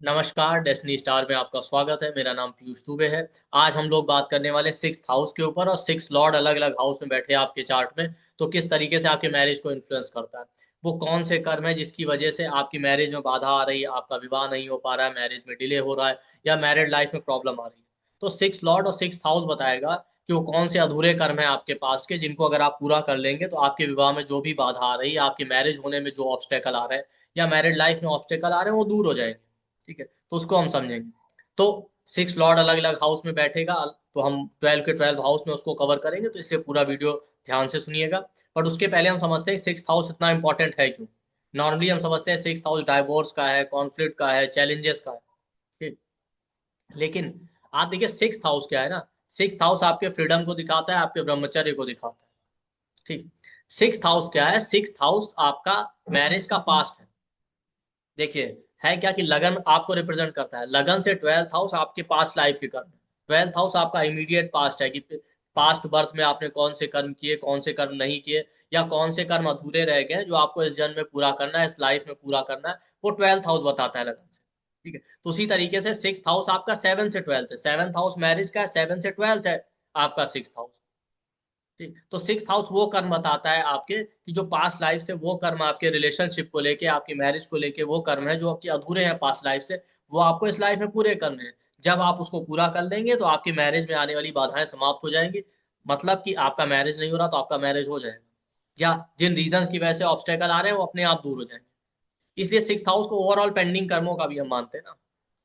नमस्कार, destiny star में आपका स्वागत है। मेरा नाम पीयूष दुबे है। आज हम लोग बात करने वाले सिक्स हाउस के ऊपर, और सिक्स लॉर्ड अलग अलग हाउस में बैठे हैं आपके चार्ट में। तो किस तरीके से आपके मैरिज को इन्फ्लुएंस करता है, वो कौन से कर्म है जिसकी वजह से आपकी मैरिज में बाधा आ रही है, आपका विवाह नहीं हो पा रहा है, मैरिज में डिले हो रहा है, या मैरिड लाइफ में प्रॉब्लम आ रही है। तो सिक्स लॉर्ड और सिक्स हाउस बताएगा कि वो कौन से अधूरे कर्म है आपके पास्ट के, जिनको अगर आप पूरा कर लेंगे तो आपके विवाह में जो भी बाधा आ रही है, आपकी मैरिज होने में जो ऑब्स्टेकल आ रहे हैं, या मैरिड लाइफ में ऑब्स्टेकल आ रहे हैं, वो दूर हो जाएंगे। ठीक है, तो उसको हम समझेंगे। तो सिक्स लॉर्ड अलग अलग हाउस में बैठेगा, तो हम 12 के 12 हाउस में उसको कवर करेंगे, तो इसलिए पूरा वीडियो ध्यान से सुनिएगा। बट उसके पहले हम समझते हैं सिक्स हाउस इतना इंपॉर्टेंट है क्यों। नॉर्मली हम समझते हैं सिक्स हाउस डाइवोर्स का है, कॉन्फ्लिक्ट का है, चैलेंजेस का है। ठीक। लेकिन आप देखिए सिक्स हाउस क्या है ना। सिक्स हाउस आपके फ्रीडम को दिखाता है, आपके ब्रह्मचर्य को दिखाता है। ठीक। सिक्स हाउस क्या है? सिक्स हाउस आपका मैरिज का पास्ट है। देखिए, है क्या कि लगन आपको रिप्रेजेंट करता है। लगन से ट्वेल्थ हाउस आपके पास्ट लाइफ के कर्म। ट्वेल्थ हाउस आपका इमीडिएट पास्ट है कि पास्ट बर्थ में आपने कौन से कर्म किए, कौन से कर्म नहीं किए, या कौन से कर्म अधूरे रह गए जो आपको इस जन्म में पूरा करना है, इस लाइफ में पूरा करना है। वो ट्वेल्थ हाउस बताता है लगन से। ठीक है, तो उसी तरीके से सिक्स हाउस आपका सेवन से ट्वेल्थ है। सेवंथ हाउस मैरिज का है, सेवन से ट्वेल्थ है आपका सिक्स हाउस। ठीक, तो सिक्स हाउस वो कर्म बताता है आपके कि जो पास्ट लाइफ से वो कर्म आपके रिलेशनशिप को लेके, आपकी मैरिज को लेके वो कर्म है जो आपके अधूरे हैं पास्ट लाइफ से, वो आपको इस लाइफ में पूरे करने हैं। जब आप उसको पूरा कर लेंगे तो आपकी मैरिज में आने वाली बाधाएं समाप्त हो जाएंगी। मतलब कि आपका मैरिज नहीं हो रहा तो आपका मैरिज हो जाएगा, या जिन रीजन की वजह से ऑब्स्टेकल आ रहे हैं वो अपने आप दूर हो जाएंगे। इसलिए सिक्स हाउस को ओवरऑल पेंडिंग कर्मों का भी हम मानते हैं ना।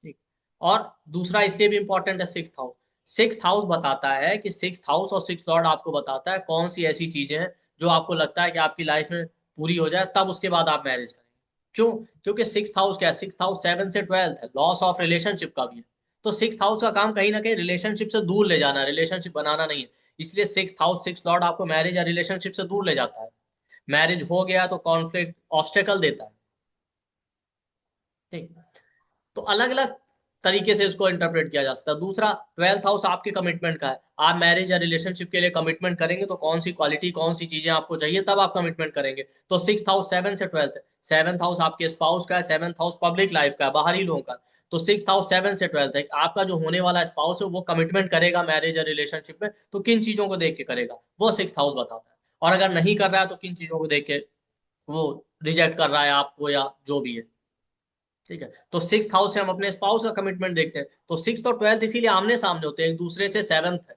ठीक। और दूसरा इसलिए भी इंपॉर्टेंट है सिक्स हाउस। सिक्स हाउस बताता है कि सिक्स हाउस और सिक्स लॉर्ड आपको बताता है कौन सी ऐसी चीजें हैं जो आपको लगता है कि आपकी लाइफ में पूरी हो जाए, तब उसके बाद आप मैरिज करेंगे। क्यों? क्योंकि सिक्स हाउस क्या है? सिक्स हाउस सेवन से ट्वेल्थ है, लॉस ऑफ रिलेशनशिप का भी है। तो सिक्स हाउस का काम कहीं ना कहीं रिलेशनशिप से दूर ले जाना है, रिलेशनशिप बनाना नहीं है। इसलिए सिक्स हाउस सिक्स लॉर्ड आपको मैरिज या रिलेशनशिप से दूर ले जाता है। मैरिज हो गया तो कॉन्फ्लिक्ट ऑब्स्टेकल देता है। ठीक। तो अलग अलग तरीके से इसको इंटरप्रेट किया जा सकता है। दूसरा, ट्वेल्थ हाउस आपके कमिटमेंट का है। आप मैरिज या रिलेशनशिप के लिए कमिटमेंट करेंगे तो कौन सी क्वालिटी, कौन सी चीजें आपको चाहिए, तब आप कमिटमेंट करेंगे। तो सिक्स हाउस सेवन से ट्वेल्थ है। सेवंथ हाउस आपके स्पाउस का है, सेवंथ हाउस पब्लिक लाइफ का है, बाहरी लोगों का। तो सिक्स हाउस सेवन से ट्वेल्थ है, आपका जो होने वाला स्पाउस है वो कमिटमेंट करेगा मैरिज या रिलेशनशिप में, तो किन चीजों को देख के करेगा, वो सिक्स हाउस बताता है। और अगर नहीं कर रहा है तो किन चीजों को देख के वो रिजेक्ट कर रहा है आपको, या जो भी है। ठीक है, तो सिक्स हाउस से हम अपने स्पाउस का कमिटमेंट देखते हैं। तो सिक्स और ट्वेल्थ इसीलिए आमने सामने होते हैं एक दूसरे से। सेवंथ है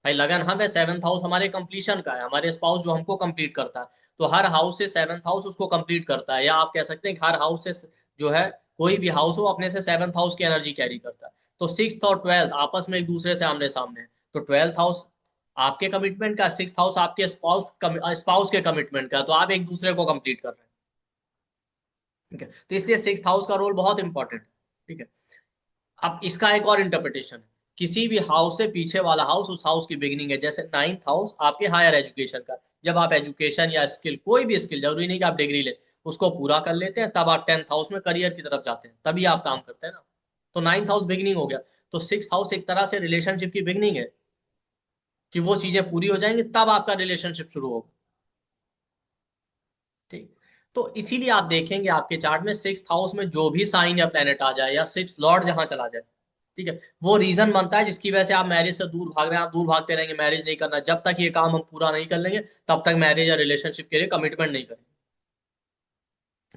भाई लगन, हम है, सेवंथ हाउस हमारे कंप्लीशन का है, हमारे स्पाउस जो हमको कंप्लीट करता है। तो हर हाउस से सेवंथ हाउस उसको कंप्लीट करता है, या आप कह सकते हैं कि हर हाउस से जो है, कोई भी हाउस हो अपने से सेवंथ हाउस की एनर्जी कैरी करता है। तो सिक्स और ट्वेल्थ आपस में एक दूसरे से आमने सामने है। तो ट्वेल्थ हाउस आपके कमिटमेंट का, सिक्स हाउस आपके स्पाउस स्पाउस के कमिटमेंट का, तो आप एक दूसरे को कंप्लीट कर रहे हैं। ठीक है, तो इसलिए सिक्स हाउस का रोल बहुत इंपॉर्टेंट है। ठीक है। अब इसका एक और इंटरप्रिटेशन है। किसी भी हाउस से पीछे वाला हाउस उस हाउस की बिगिनिंग है। जैसे नाइन्थ हाउस आपके हायर एजुकेशन का। जब आप एजुकेशन या स्किल, कोई भी स्किल, जरूरी नहीं कि आप डिग्री ले, उसको पूरा कर लेते हैं, तब आप टेंथ हाउस में करियर की तरफ जाते हैं, तभी आप काम करते हैं ना। तो नाइन्थ हाउस बिगिनिंग हो गया। तो सिक्स हाउस एक तरह से रिलेशनशिप की बिगिनिंग है, कि वो चीजें पूरी हो जाएंगी तब आपका रिलेशनशिप शुरू होगा। ठीक। तो इसीलिए आप देखेंगे आपके चार्ट में सिक्स हाउस में जो भी साइन या प्लेनेट आ जाए, या सिक्स लॉर्ड जहां चला जाए, ठीक है, वो रीजन बनता है जिसकी वजह से आप मैरिज से दूर भाग रहे हैं। आप दूर भागते रहेंगे, मैरिज नहीं करना। जब तक ये काम हम पूरा नहीं कर लेंगे तब तक मैरिज या रिलेशनशिप के लिए कमिटमेंट नहीं करेंगे।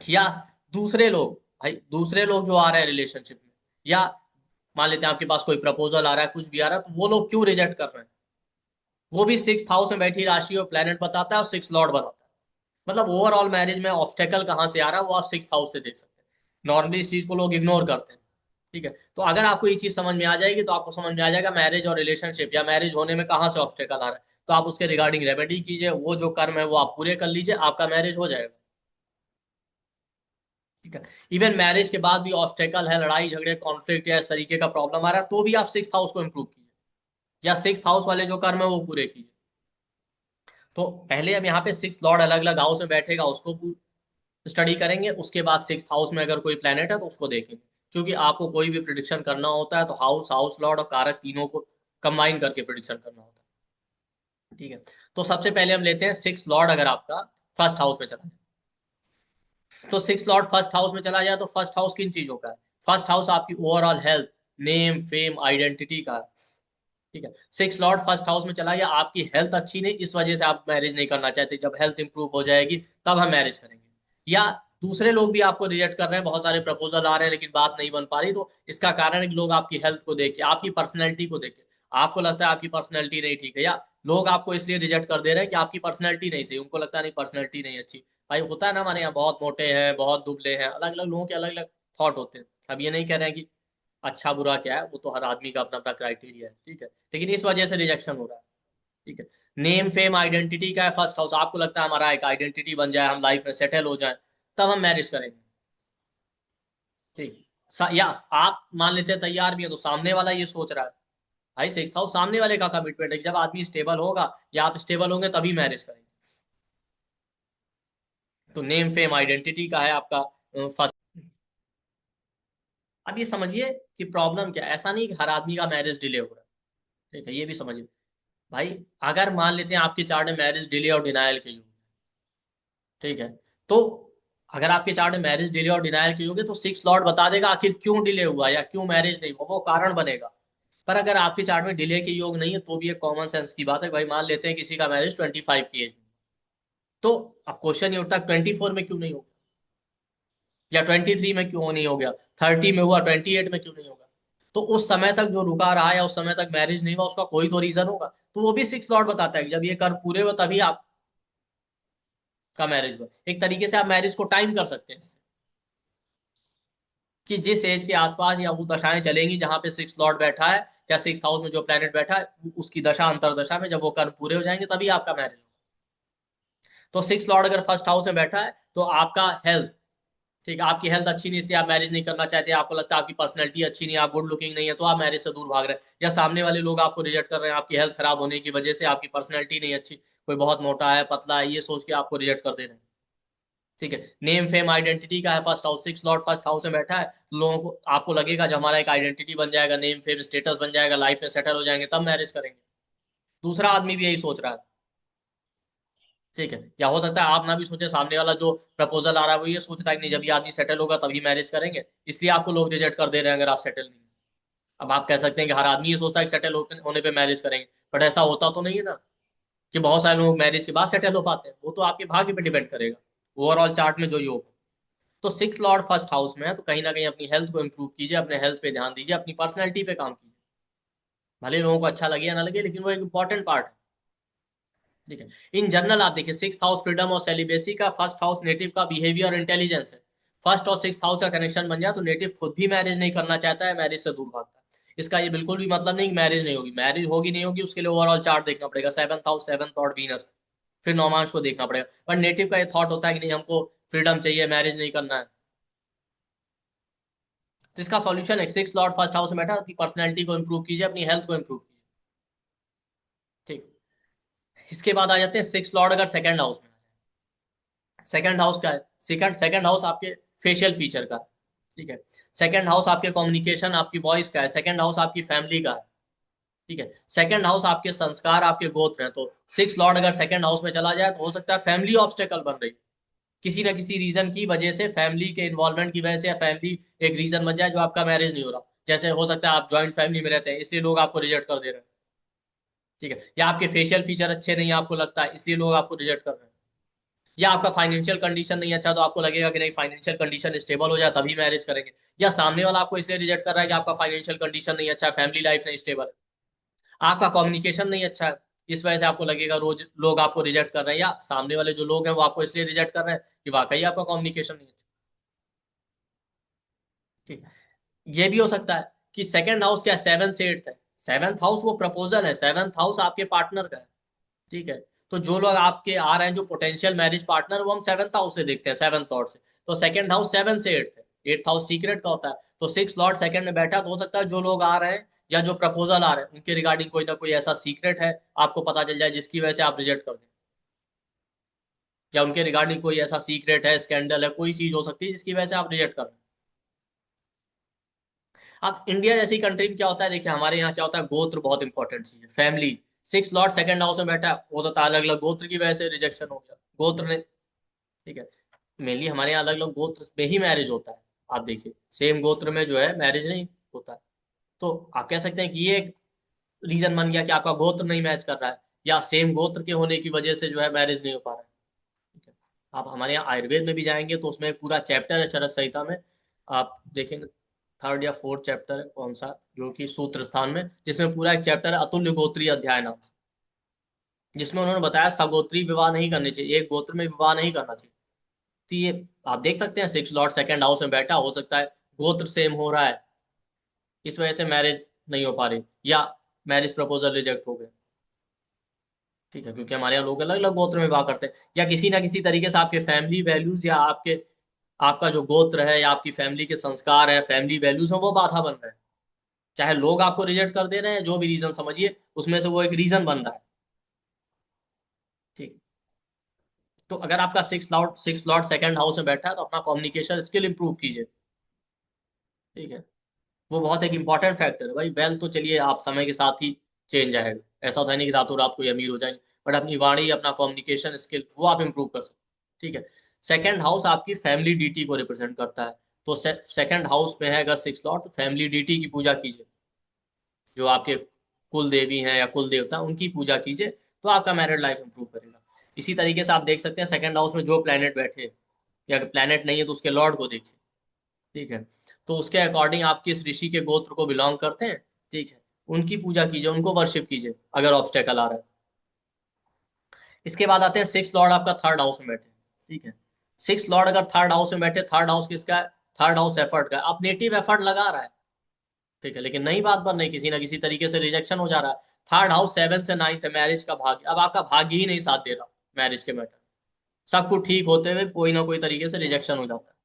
या दूसरे लोग, भाई दूसरे लोग जो आ रहे हैं रिलेशनशिप में, या मान लेते हैं आपके पास कोई प्रपोजल आ रहा है, कुछ भी आ रहा है, तो वो लोग क्यों रिजेक्ट कर रहे हैं, वो भी सिक्स हाउस में बैठी राशि और प्लेनेट बताता है, और सिक्स लॉर्ड बताता है। मतलब ओवरऑल मैरिज में ऑब्स्टेकल कहाँ से आ रहा है वो आप सिक्स हाउस से देख सकते हैं। नॉर्मली इस चीज को लोग इग्नोर करते हैं। ठीक है, तो अगर आपको ये चीज समझ में आ जाएगी तो आपको समझ में आ जाएगा मैरिज और रिलेशनशिप या मैरिज होने में कहाँ से ऑब्स्टेकल आ रहा है। तो आप उसके रिगार्डिंग रेमेडी कीजिए, वो जो कर्म है वो आप पूरे कर लीजिए, आपका मैरिज हो जाएगा। ठीक है। इवन मैरिज के बाद भी ऑब्स्टेकल है, लड़ाई झगड़े कॉन्फ्लिक्ट या इस तरीके का प्रॉब्लम आ रहा है, तो भी आप सिक्स हाउस को इंप्रूव कीजिए, या सिक्स हाउस वाले जो कर्म है वो पूरे कीजिए। तो पहले हम यहाँ पे सिक्स लॉर्ड अलग अलग हाउस में बैठेगा, उसको स्टडी करेंगे। उसके बाद सिक्स हाउस में अगर कोई प्लेनेट है तो उसको देखेंगे। क्योंकि आपको कोई भी प्रिडिक्शन करना होता है तो हाउस, हाउस लॉर्ड और कारक तीनों को कंबाइन करके प्रिडिक्शन करना होता है। ठीक है, तो सबसे पहले हम लेते हैं सिक्स लॉर्ड अगर आपका फर्स्ट हाउस में चला जाए। तो सिक्स लॉर्ड फर्स्ट हाउस में चला जाए तो फर्स्ट हाउस किन चीजों का है? फर्स्ट हाउस आपकी overall health, name, fame, identity का है। ठीक है, सिक्स लॉर्ड फर्स्ट हाउस में चला गया, आपकी हेल्थ अच्छी नहीं, इस वजह से आप मैरिज नहीं करना चाहते। जब हेल्थ इंप्रूव हो जाएगी तब हम मैरिज करेंगे। या दूसरे लोग भी आपको रिजेक्ट कर रहे हैं, बहुत सारे प्रपोजल आ रहे हैं लेकिन बात नहीं बन पा रही, तो इसका कारण है कि लोग आपकी हेल्थ को देख के, आपकी पर्सनैलिटी को देख के, आपको लगता है आपकी पर्सनैलिटी नहीं ठीक है, या लोग आपको इसलिए रिजेक्ट कर दे रहे हैं कि आपकी पर्सनैलिटी नहीं सही, उनको लगता है नहीं पर्सनैलिटी नहीं अच्छी। भाई होता है ना, हमारे यहाँ बहुत मोटे हैं, बहुत दुबले हैं, अलग अलग लोगों के अलग अलग थॉट होते हैं। अब ये नहीं कह रहे हैं कि अच्छा बुरा क्या है, वो तो हर आदमी का अपना अपना क्राइटेरिया है, ठीक है, लेकिन इस वजह से रिजेक्शन हो रहा है। ठीक है, नेम, फेम, आइडेंटिटी का है फर्स्ट हाउस, आपको लगता है हमारा एक आइडेंटिटी बन जाए, हम लाइफ में सेटल हो जाए, तब हम मैरिज करेंगे। ठीक, या आप मान लेते हैं तैयार भी है, तो सामने वाला ये सोच रहा है, भाई सिक्स हाउस सामने वाले का कमिटमेंट है कि जब आदमी स्टेबल होगा या आप स्टेबल होंगे तभी मैरिज करेंगे। तो नेम, फेम, आइडेंटिटी का है आपका फर्स्ट। अब ये समझिए कि प्रॉब्लम क्या है, ऐसा नहीं कि हर आदमी का मैरिज डिले हो रहा है। ठीक है, ये भी समझिए भाई। अगर मान लेते हैं आपके चार्ट में मैरिज डिले और डिनायल के योग, ठीक है, तो अगर आपके चार्ट में मैरिज डिले और डिनायल के योग है तो सिक्स लॉर्ड बता देगा आखिर क्यों डिले हुआ या क्यों मैरिज नहीं हुआ, वो कारण बनेगा। पर अगर आपके चार्ट में डिले के योग नहीं है तो भी एक कॉमन सेंस की बात है, भाई मान लेते हैं किसी का मैरिज 25 की एज में, तो अब क्वेश्चन ये उठता है 24 में क्यों नहीं होगा, या 23 में क्यों नहीं हो गया, 30 में हुआ, 28 में क्यों नहीं होगा। तो उस समय तक जो रुका रहा या उस समय तक मैरिज नहीं हुआ, उसका कोई तो रीजन होगा। तो वो भी सिक्स लॉर्ड बताता है कि जब ये कर पूरे हो तभी आपका मैरिज हुआ। एक तरीके से आप मैरिज को टाइम कर सकते हैं इससे, कि जिस एज के आसपास या वो दशाएं चलेंगी जहां पे सिक्स लॉर्ड बैठा है, या सिक्स हाउस में जो प्लेनेट बैठा है उसकी दशा अंतरदशा में जब वो कर्म पूरे हो जाएंगे तभी आपका मैरिज होगा। तो सिक्स लॉर्ड अगर फर्स्ट हाउस में बैठा है तो आपका हेल्थ, ठीक है, आपकी हेल्थ अच्छी नहीं इसलिए आप मैरिज नहीं करना चाहते, आपको लगता है आपकी पर्सनैलिटी अच्छी नहीं, आप गुड लुकिंग नहीं है, तो आप मैरिज से दूर भाग रहे हैं, या सामने वाले लोग आपको रिजेक्ट कर रहे हैं आपकी हेल्थ खराब होने की वजह से, आपकी पर्सनैलिटी नहीं अच्छी, कोई बहुत मोटा है, पतला है, ये सोच के आपको रिजेक्ट कर दे रहे हैं। ठीक है, नेम, फेम, आइडेंटिटी का है first house, six Lord first house में बैठा है, तो लोगों को आपको लगेगा जब हमारा एक आइडेंटिटी बन जाएगा, नेम, फेम, स्टेटस बन जाएगा, लाइफ में सेटल हो जाएंगे तब मैरिज करेंगे। दूसरा आदमी भी यही सोच रहा है। ठीक है, या हो सकता है आप ना भी सोचे, सामने वाला जो प्रपोजल आ रहा है वो ये सोच रहा है कि नहीं जब ये आदमी सेटल होगा तभी मैरिज करेंगे, इसलिए आपको लोग रिजेक्ट कर दे रहे हैं अगर आप सेटल नहीं है। अब आप कह सकते हैं कि हर आदमी ये सोचता है कि सेटल होने पे मैरिज करेंगे, बट ऐसा होता तो नहीं है ना, कि बहुत सारे लोग मैरिज के बाद सेटल हो पाते हैं, वो तो आपके भाग्य पे डिपेंड करेगा, ओवरऑल चार्ट में जो योग हो। तो सिक्स लॉर्ड फर्स्ट हाउस में है, तो कहीं ना कहीं अपनी हेल्थ को इंप्रूव कीजिए, अपने हेल्थ पे ध्यान दीजिए, अपनी पर्सनैलिटी पे काम कीजिए। भले लोगों को अच्छा लगे या ना लगे, लेकिन वो एक इंपॉर्टेंट पार्ट है। ठीक है, इन जनरल आप देखिए सिक्स हाउस फ्रीडम और सेलिब्रेसी का, फर्स्ट हाउस नेटिव का बिहेवियर और इंटेलिजेंस है। फर्स्ट और सिक्स हाउस का कनेक्शन बन जाए तो नेटिव खुद भी मैरिज नहीं करना चाहता है, मैरिज से दूर भागता है। इसका ये बिल्कुल भी मतलब नहीं कि मैरिज नहीं होगी, मैरिज होगी नहीं होगी उसके लिए ओवरऑल चार्ट देखना पड़ेगा, seventh house, seventh Lord Venus, फिर नौमांश को देखना पड़ेगा। पर नेटिव का ये थॉट होता है कि नहीं हमको फ्रीडम चाहिए, मैरिज नहीं करना है। तो इसका सॉल्यूशन है, सिक्स लॉर्ड फर्स्ट हाउस में बैठा, अपनी पर्सनैलिटी को इंप्रूव कीजिए, अपनी हेल्थ को इंप्रूव कीजिए। ठीक, इसके बाद आ जाते हैं सिक्स लॉर्ड अगर सेकंड हाउस में। सेकंड हाउस क्या है, सेकंड सेकंड हाउस आपके फेशियल फीचर का, ठीक है, सेकंड हाउस आपके कम्युनिकेशन, आपकी वॉइस का है, सेकंड हाउस आपकी फैमिली का है। ठीक है, सेकंड हाउस आपके संस्कार, आपके गोत्र हैं। तो सिक्स लॉर्ड अगर सेकंड हाउस में चला जाए तो हो सकता है फैमिली ऑब्स्टेकल बन रही, किसी ना किसी रीजन की वजह से, फैमिली के इन्वॉल्वमेंट की वजह से, या फैमिली एक रीजन बन जाए जो आपका मैरिज नहीं हो रहा। जैसे हो सकता है आप ज्वाइंट फैमिली में रहते हैं इसलिए लोग आपको रिजेक्ट कर दे रहे हैं। ठीक है, या आपके फेशियल फीचर अच्छे नहीं है, आपको लगता है इसलिए लोग आपको रिजेक्ट कर रहे हैं। या आपका फाइनेंशियल कंडीशन नहीं अच्छा, तो आपको लगेगा कि नहीं फाइनेंशियल कंडीशन स्टेबल हो जाए तभी मैरिज करेंगे। या सामने वाला आपको इसलिए रिजेक्ट कर रहा है कि आपका फाइनेंशियल कंडीशन नहीं अच्छा, फैमिली लाइफ नहीं स्टेबल है, आपका कम्युनिकेशन नहीं अच्छा है, इस वजह से आपको लगेगा रोज लोग आपको रिजेक्ट कर रहे हैं, या सामने वाले जो लोग हैं वो आपको इसलिए रिजेक्ट कर रहे हैं कि वाकई आपका कम्युनिकेशन नहीं अच्छा। ठीक, ये भी हो सकता है कि सेकंड हाउस क्या, सेवन से एट्थ है, सेवंथ हाउस वो प्रपोजल है, सेवंथ हाउस आपके पार्टनर का है। ठीक है, तो जो लोग आपके आ रहे हैं जो पोटेंशियल मैरिज पार्टनर, वो हम सेवंथ हाउस से देखते हैं, सेवंथ लॉर्ड से। तो सेकंड हाउस सेवन से एट्थ है, एट्थ हाउस सीक्रेट का होता है। तो सिक्स लॉर्ड सेकंड में बैठा, तो हो सकता है जो लोग आ रहे हैं या जो प्रपोजल आ रहे हैं उनके रिगार्डिंग कोई ना कोई ऐसा सीक्रेट है आपको पता चल जाए जिसकी वजह से आप रिजेक्ट कर दें, या उनके रिगार्डिंग कोई ऐसा सीक्रेट है, स्कैंडल है, कोई चीज हो सकती है जिसकी वजह से आप रिजेक्ट कर रहे हैं। अब इंडिया जैसी कंट्री में क्या होता है, देखिए हमारे यहाँ क्या होता है, गोत्र बहुत इंपॉर्टेंट चीज है, family. Six Lord second house में बैठा है, हो सकता है अलग अलग गोत्र की वजह से रिजेक्शन हो गया, गोत्र ने। ठीक है, मेनली हमारे यहाँ अलग अलग गोत्र में ही मैरिज होता है, आप देखिए सेम गोत्र में जो है मैरिज नहीं होता है। तो आप कह सकते हैं कि ये एक रीजन बन गया कि आपका गोत्र नहीं मैच कर रहा है, या सेम गोत्र के होने की वजह से जो है मैरिज नहीं हो पा रहा है। ठीक है। आप हमारे यहाँ आयुर्वेद में भी जाएंगे तो उसमें एक पूरा चैप्टर है चरक संहिता में, आप देखेंगे थर्ड या फोर्थ चैप्टर है कौन सा, जो कि सूत्र स्थान में, जिसमें पूरा एक चैप्टर है अतुल्य गोत्रीय अध्याय नाम से, जिसमें उन्होंने बताया सगोत्री विवाह नहीं करने चाहिए, एक गोत्र में विवाह नहीं करना चाहिए। तो ये आप देख सकते हैं सिक्स लॉर्ड सेकंड हाउस में बैठा, हो सकता है गोत्र सेम हो रहा है, इस वजह से मैरिज नहीं हो पा रही, या मैरिज प्रपोजल रिजेक्ट हो गए। ठीक है, क्योंकि हमारे यहाँ लोग अलग अलग गोत्र में विवाह करते हैं, या किसी ना किसी तरीके से आपके फैमिली वैल्यूज या आपके आपका जो गोत्र है या आपकी फैमिली के संस्कार है, फैमिली वैल्यूज है, वो बाधा बन रहे हैं। चाहे लोग आपको रिजेक्ट कर दे रहे हैं, जो भी रीजन समझिए, उसमें से वो एक रीजन बन रहा है। ठीक। तो अगर आपका सिक्स लॉर्ड सेकंड हाउस में बैठा है तो अपना कम्युनिकेशन स्किल इंप्रूव कीजिए। ठीक है। वो बहुत एक इंपॉर्टेंट फैक्टर है भाई। वेल्थ तो चलिए आप समय के साथ ही चेंज आएगा, ऐसा तो है नहीं कि रातों रात कोई अमीर हो जाएंगे, बट अपनी वाणी, अपना कम्युनिकेशन स्किल, वो आप इंप्रूव कर सकते हैं। ठीक है। सेकंड हाउस आपकी फैमिली डीटी को रिप्रेजेंट करता है। तो सेकंड हाउस में है अगर सिक्स लॉर्ड, तो फैमिली डीटी की पूजा कीजिए, जो आपके कुल देवी हैं या कुल देवता, उनकी पूजा कीजिए, तो आपका मैरिड लाइफ इंप्रूव करेगा। इसी तरीके से आप देख सकते हैं सेकंड हाउस में जो प्लेनेट बैठे, या अगर प्लेनेट नहीं है तो उसके लॉर्ड को देखिए। ठीक है। तो उसके अकॉर्डिंग आप किस ऋषि के गोत्र को बिलोंग करते हैं, ठीक है, उनकी पूजा कीजिए, उनको वर्शिप कीजिए अगर ऑब्स्टेकल आ रहा है। इसके बाद आते हैं सिक्स लॉर्ड आपका थर्ड हाउस में बैठे। ठीक है। सिक्स लॉर्ड अगर थर्ड हाउस में बैठे, थर्ड हाउस किसका है? थर्ड हाउस एफर्ट का है। आप नेटिव एफर्ट लगा रहा है, ठीक है, लेकिन नई बात बन रही, किसी ना किसी तरीके से रिजेक्शन हो जा रहा है। थर्ड हाउस सेवन से नाइन्थ है, मैरिज का भाग्य, अब आपका भाग्य ही नहीं साथ दे रहा मैरिज के मैटर, सब कुछ ठीक होते हुए कोई ना कोई तरीके से रिजेक्शन हो जाता है।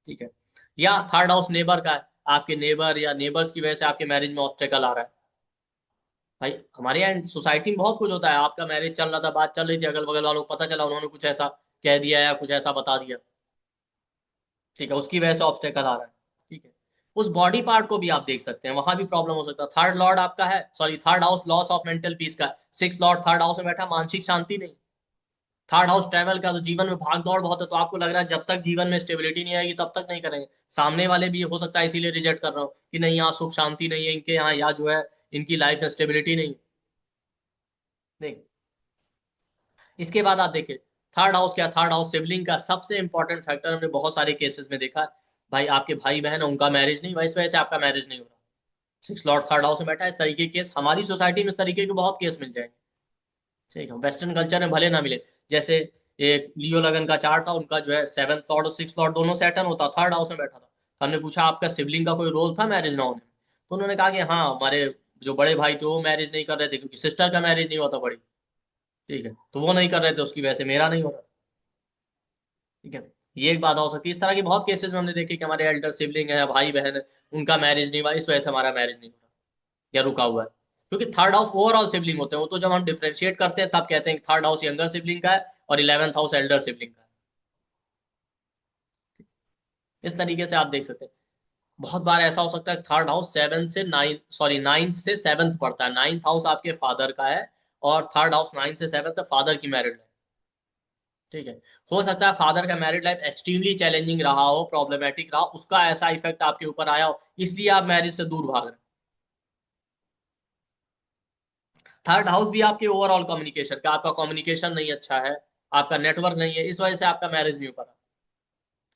ठीक है। या थर्ड हाउस नेबर का है, आपके नेबर या नेबर्स की वजह से आपके मैरिज में ऑब्स्टेकल आ रहा है। भाई हमारे यहाँ सोसाइटी में बहुत कुछ होता है, आपका मैरिज चल रहा था, बात चल रही थी, अगल बगल वालों को पता चला, उन्होंने कुछ ऐसा कह दिया या कुछ ऐसा बता दिया, ठीक है, उसकी वजह से ऑब्स्टेकल आ रहा है। ठीक है। उस बॉडी पार्ट को भी आप देख सकते हैं, वहां भी प्रॉब्लम हो सकता है। थर्ड लॉर्ड आपका है, sorry, third house loss of mental peace का, सिक्स लॉर्ड थर्ड हाउस में बैठा, मानसिक शांति नहीं। थर्ड हाउस ट्रेवल का, तो जीवन में भाग दौड़ बहुत है, तो आपको लग रहा है जब तक जीवन में स्टेबिलिटी नहीं आएगी तब तक नहीं करेंगे। सामने वाले भी हो सकता है इसीलिए रिजेक्ट कर रहा हूँ कि नहीं, यहाँ सुख शांति नहीं है इनके यहाँ, या जो है इनकी लाइफ में स्टेबिलिटी नहीं। नहीं। इसके बाद आप देखिए थर्ड हाउस क्या, थर्ड हाउस सिबलिंग का सबसे इंपॉर्टेंट फैक्टर, हमने बहुत सारे केसेस में देखा है। भाई आपके भाई बहन है, उनका मैरिज नहीं, वैसे वजह से आपका मैरिज नहीं हो रहा। सिक्स लॉर्ड थर्ड हाउस में बैठा है, इस तरीके के केस हमारी सोसाइटी में, इस तरीके के बहुत केस मिल जाएंगे। ठीक है। वेस्टर्न कल्चर में भले ना मिले, जैसे एक लियो लगन का चार्ट था, उनका जो है सेवंथ लॉर्ड और सिक्स लॉर्ड दोनों सैटर्न होता, थर्ड हाउस में बैठा था। तो हमने पूछा आपका सिबलिंग का कोई रोल था मैरिज ना होने में? तो उन्होंने कहा कि हाँ, हमारे जो बड़े भाई थे वो मैरिज नहीं कर रहे थे, क्योंकि सिस्टर का मैरिज नहीं हुआ था बड़ी। ठीक है, तो वो नहीं कर रहे थे, उसकी वजह से मेरा नहीं हो रहा था। ठीक है। ये एक बात हो सकती है। इस तरह की बहुत केसेस में हमने देखे कि हमारे एल्डर सिबलिंग है, भाई बहन है, उनका मैरिज नहीं हुआ, इस वजह से हमारा मैरिज नहीं हो रहा या रुका हुआ है। क्योंकि थर्ड हाउस ओवरऑल सिबलिंग होते हैं, वो तो जब हम डिफरेंशिएट करते हैं तब कहते हैं कि थर्ड हाउस यंगर सिबलिंग का है और इलेवेंथ हाउस एल्डर सिबलिंग का है। इस तरीके से आप देख सकते हैं। बहुत बार ऐसा हो सकता है थर्ड हाउस सेवन से नाइन्थ, सॉरी नाइन्थ से सेवंथ पड़ता है, नाइन्थ हाउस आपके फादर का है, और थर्ड हाउस नाइन्थ से सेवंथ फादर की मैरिड लाइफ। ठीक है। हो सकता है फादर का मैरिड लाइफ एक्सट्रीमली चैलेंजिंग रहा हो, प्रॉब्लमेटिक रहा हो, उसका ऐसा इफेक्ट आपके ऊपर आया हो, इसलिए आप मैरिज से दूर भाग रहे हैं। थर्ड हाउस भी आपके ओवरऑल कम्युनिकेशन का, आपका कम्युनिकेशन नहीं अच्छा है, आपका नेटवर्क नहीं है, इस वजह से आपका मैरिज नहीं हो पा रहा।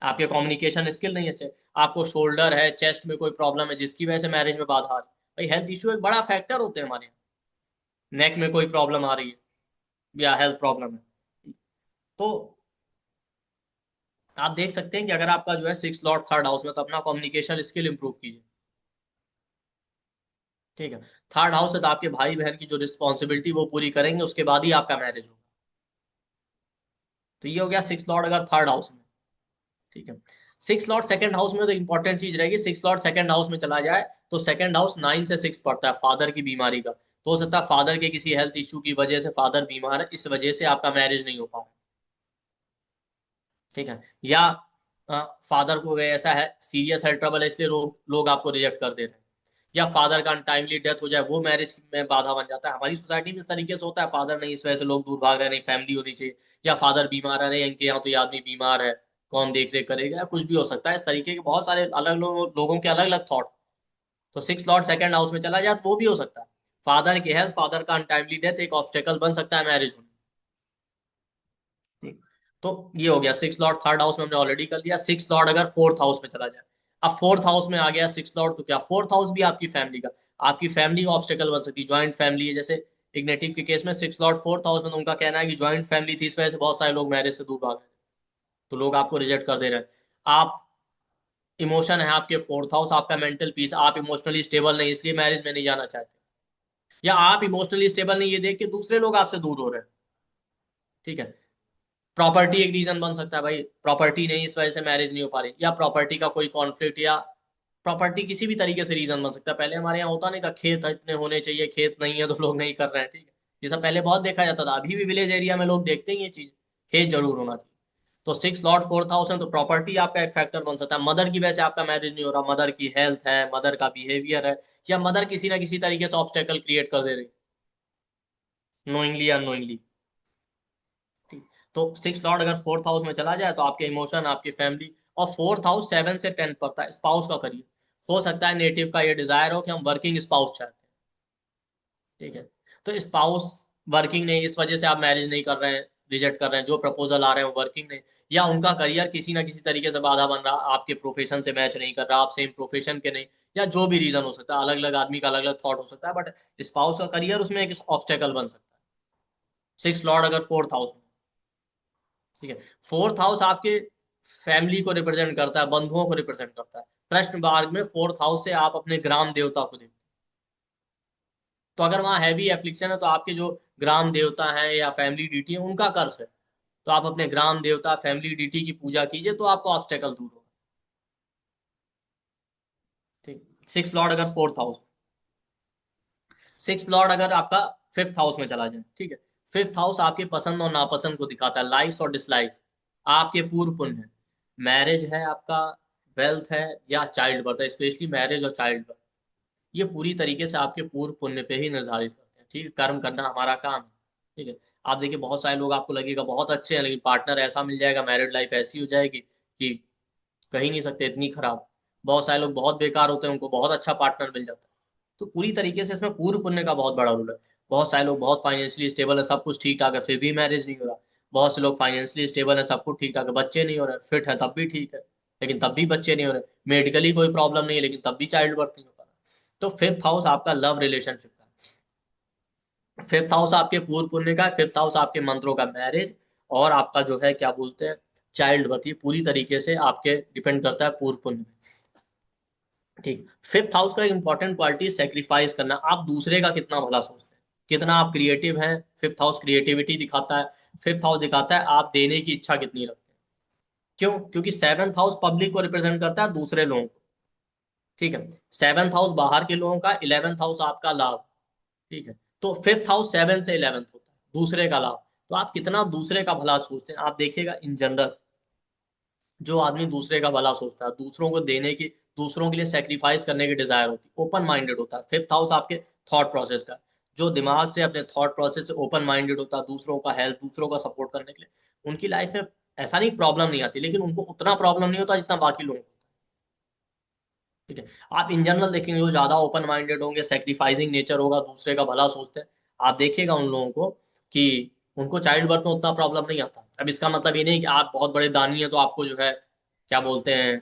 आपके कम्युनिकेशन स्किल नहीं अच्छे, आपको शोल्डर है, चेस्ट में कोई प्रॉब्लम है जिसकी वजह से मैरिज में बाधा आ रही है। भाई हेल्थ इशू एक बड़ा फैक्टर होते हैं हमारे यहाँ, नेक में कोई प्रॉब्लम आ रही है या हेल्थ प्रॉब्लम है, तो आप देख सकते हैं कि अगर आपका जो है सिक्स लॉर्ड थर्ड हाउस में, तो अपना कम्युनिकेशन स्किल इंप्रूव कीजिए। ठीक है। थर्ड हाउस है तो आपके भाई बहन की जो रिस्पॉन्सिबिलिटी वो पूरी करेंगे, उसके बाद ही आपका मैरिज होगा। तो ये हो गया सिक्स लॉर्ड अगर थर्ड हाउस में। ठीक है। सिक्स लॉर्ड सेकंड हाउस में तो इंपॉर्टेंट चीज रहेगी, सिक्स लॉर्ड सेकंड हाउस में चला जाए तो सेकंड हाउस नाइन से सिक्स पड़ता है, फादर की बीमारी का, तो हो सकता है फादर के किसी हेल्थ इशू की वजह से फादर बीमार है, इस वजह से आपका मैरिज नहीं हो पा रहा। ठीक है। या फादर को ऐसा है, सीरियस हेल्थ ट्रबल है, इसलिए लोग आपको रिजेक्ट कर देते हैं। या फादर का अनटाइमली डेथ हो जाए, वो मैरिज में बाधा बन जाता है। हमारी सोसाइटी में इस तरीके से होता है, फादर नहीं, इस वजह से लोग दूर भाग रहे हैं, नहीं फैमिली होनी चाहिए, या फादर बीमार है, नहीं इनके यहाँ तो ये आदमी बीमार है, कौन देख रेख करेगा, या कुछ भी हो सकता है। इस तरीके के बहुत सारे अलग लोगों के अलग अलग थॉट। तो सिक्स लॉर्ड सेकंड हाउस में चला जाए तो वो भी हो सकता है। फादर की हेल्थ, फादर का अनटाइमली डेथ एक ऑब्स्टेकल बन सकता है मैरिज में। तो ये हो गया सिक्स लॉर्ड थर्ड हाउस में हमने ऑलरेडी कर लिया। सिक्स लॉर्ड अगर फोर्थ हाउस में चला जाए, अब फोर्थ हाउस में आ गया सिक्स लॉर्ड, तो क्या फोर्थ हाउस भी आपकी फैमिली का, आपकी फैमिली का ऑब्स्टेकल बन सकती है। ज्वाइंट फैमिली है, जैसे इग्नेटिव के केस में सिक्स लॉर्ड फोर्थ हाउस में, तो उनका कहना है कि ज्वाइंट फैमिली थी, इस वजह से बहुत सारे लोग मैरिज से दूर भाग गए, तो लोग आपको रिजेक्ट कर दे रहे हैं। आप इमोशन है आपके फोर्थ हाउस, आपका मेंटल पीस, आप इमोशनली स्टेबल नहीं, इसलिए मैरिज में नहीं जाना चाहते, या आप इमोशनली स्टेबल नहीं, ये देख के दूसरे लोग आपसे दूर हो रहे हैं। ठीक है। प्रॉपर्टी एक रीजन बन सकता है, भाई प्रॉपर्टी नहीं, इस वजह से मैरिज नहीं हो पा रही, या प्रॉपर्टी का कोई कॉन्फ्लिक्ट, या प्रॉपर्टी किसी भी तरीके से रीजन बन सकता है। पहले हमारे यहाँ होता नहीं था, खेत इतने होने चाहिए, खेत नहीं है तो लोग नहीं कर रहे हैं। ठीक है। ये सब पहले बहुत देखा जाता था, अभी भी विलेज एरिया में लोग देखते हैं ये चीज, खेत जरूर होना चाहिए। तो सिक्स लॉर्ड फोर्थ हाउस है, तो प्रॉपर्टी आपका एक फैक्टर बन सकता है। मदर की वजह से आपका मैरिज नहीं हो रहा, मदर की हेल्थ है, मदर का बिहेवियर है, या मदर किसी ना किसी तरीके से ऑब्स्टेकल क्रिएट कर दे रही, नोइंगली या अनोइंगली। ठीक। तो सिक्स लॉर्ड अगर फोर्थ हाउस में चला जाए तो आपके इमोशन, आपकी फैमिली, और फोर्थ हाउस 7 से 10 पड़ता है स्पाउस का करियर। हो सकता है नेटिव का ये डिजायर हो कि हम वर्किंग स्पाउस चाहते हैं। ठीक है। तो स्पाउस वर्किंग नहीं, इस वजह से आप मैरिज नहीं कर रहे हैं, रिजेक्ट कर रहे हैं, जो प्रपोजल आ रहे हैं वो वर्किंग नहीं, या उनका करियर किसी ना किसी तरीके से बाधा बन रहा, आपके प्रोफेशन से मैच नहीं कर रहा, आप सेम प्रोफेशन के नहीं, या जो भी रीजन हो सकता है, अलग अलग आदमी का अलग अलग थॉट हो सकता है, बट स्पाउस का करियर उसमें एक ऑब्स्टेकल बन सकता है, सिक्स लॉर्ड अगर फोर्थ हाउस में। ठीक है। फोर्थ हाउस आपके फैमिली को रिप्रेजेंट करता है, बंधुओं को रिप्रेजेंट करता है। प्रश्न मार्ग में फोर्थ हाउस से आप अपने ग्राम देवता को देखते हैं। तो अगर वहां हैवी एफ्लिक्शन है, तो आपके जो ग्राम देवता हैं या फैमिली डीटी है उनका कर्ज है, तो आप अपने ग्राम देवता फैमिली डीटी की पूजा कीजिए, तो आपको ऑब्स्टेकल दूर होगा। ठीक। सिक्स लॉर्ड अगर फोर्थ हाउस, सिक्स लॉर्ड अगर आपका फिफ्थ हाउस में चला जाए, ठीक है। फिफ्थ हाउस आपके पसंद और नापसंद को दिखाता है, लाइक्स और डिसलाइक्स, आपके पूर्व पुण्य है, मैरिज है आपका, वेल्थ है, या चाइल्ड बर्थ है, स्पेशली मैरिज और चाइल्ड बर्थ। ये पूरी तरीके से आपके पूर्व पुण्य पे ही निर्धारित करते हैं। ठीक है। कर्म करना हमारा काम है। ठीक है। आप देखिए बहुत सारे लोग आपको लगेगा बहुत अच्छे हैं, लेकिन पार्टनर ऐसा मिल जाएगा, मैरिड लाइफ ऐसी हो जाएगी कि कही नहीं सकते इतनी खराब। बहुत सारे लोग बहुत बेकार होते हैं, उनको बहुत अच्छा पार्टनर मिल जाता है। तो पूरी तरीके से इसमें पूर्व पुण्य का बहुत बड़ा रोल है। बहुत सारे लोग बहुत फाइनेंशियली स्टेबल है, सब कुछ ठीक ठाक है, फिर भी मैरिज नहीं हो रहा। बहुत से लोग फाइनेंशियली स्टेबल है, सब कुछ ठीक ठाक है, बच्चे नहीं हो रहे, फिट है तब भी ठीक है, लेकिन तब भी बच्चे नहीं हो रहे। मेडिकली कोई प्रॉब्लम नहीं है, लेकिन तब भी चाइल्ड बर्थ नहीं हो पा रहा। तो फिफ्थ हाउस आपका लव रिलेशनशिप का, फिफ्थ हाउस आपके पूर्व पुण्य का, फिफ्थ हाउस आपके मंत्रों का, मैरिज, और आपका जो है क्या बोलते हैं, चाइल्ड बर्थ, ये पूरी तरीके से आपके डिपेंड करता है पूर्व पुण्य में। ठीक। फिफ्थ हाउस का एक इंपॉर्टेंट क्वालिटी सेक्रीफाइस करना, आप दूसरे का कितना भला सोचते हैं, कितना आप क्रिएटिव हैं। फिफ्थ हाउस क्रिएटिविटी दिखाता है। फिफ्थ हाउस दिखाता है आप देने की इच्छा कितनी रखते हैं। क्यों? क्योंकि सेवंथ हाउस पब्लिक को रिप्रेजेंट करता है, दूसरे लोगों को। ठीक है। सेवंथ हाउस बाहर के लोगों का, इलेवेंथ हाउस आपका लाभ। ठीक है। तो फिफ्थ हाउस 7 से 11 होता है, दूसरे का लाभ। तो आप कितना दूसरे का भला सोचते हैं, आप देखिएगा इन जनरल, जो आदमी दूसरे का भला सोचता है, दूसरों को देने की, दूसरों के लिए सेक्रीफाइस करने की डिजायर होती है, ओपन माइंडेड होता है। फिफ्थ हाउस आपके थॉट प्रोसेस का, जो दिमाग से अपने थॉट प्रोसेस से ओपन माइंडेड होता है, दूसरों का हेल्प, दूसरों का सपोर्ट करने के लिए, उनकी लाइफ में ऐसा नहीं प्रॉब्लम नहीं आती, लेकिन उनको उतना प्रॉब्लम नहीं होता जितना बाकी लोगों को। ठीक है। आप इन जनरल देखेंगे जो ज्यादा ओपन माइंडेड होंगे, सेक्रीफाइसिंग नेचर होगा, दूसरे का भला सोचते हैं, आप देखिएगा उन लोगों को कि उनको चाइल्ड बर्थ में उतना प्रॉब्लम नहीं आता। अब इसका मतलब ये नहीं कि आप बहुत बड़े दानी हैं तो आपको जो है क्या बोलते हैं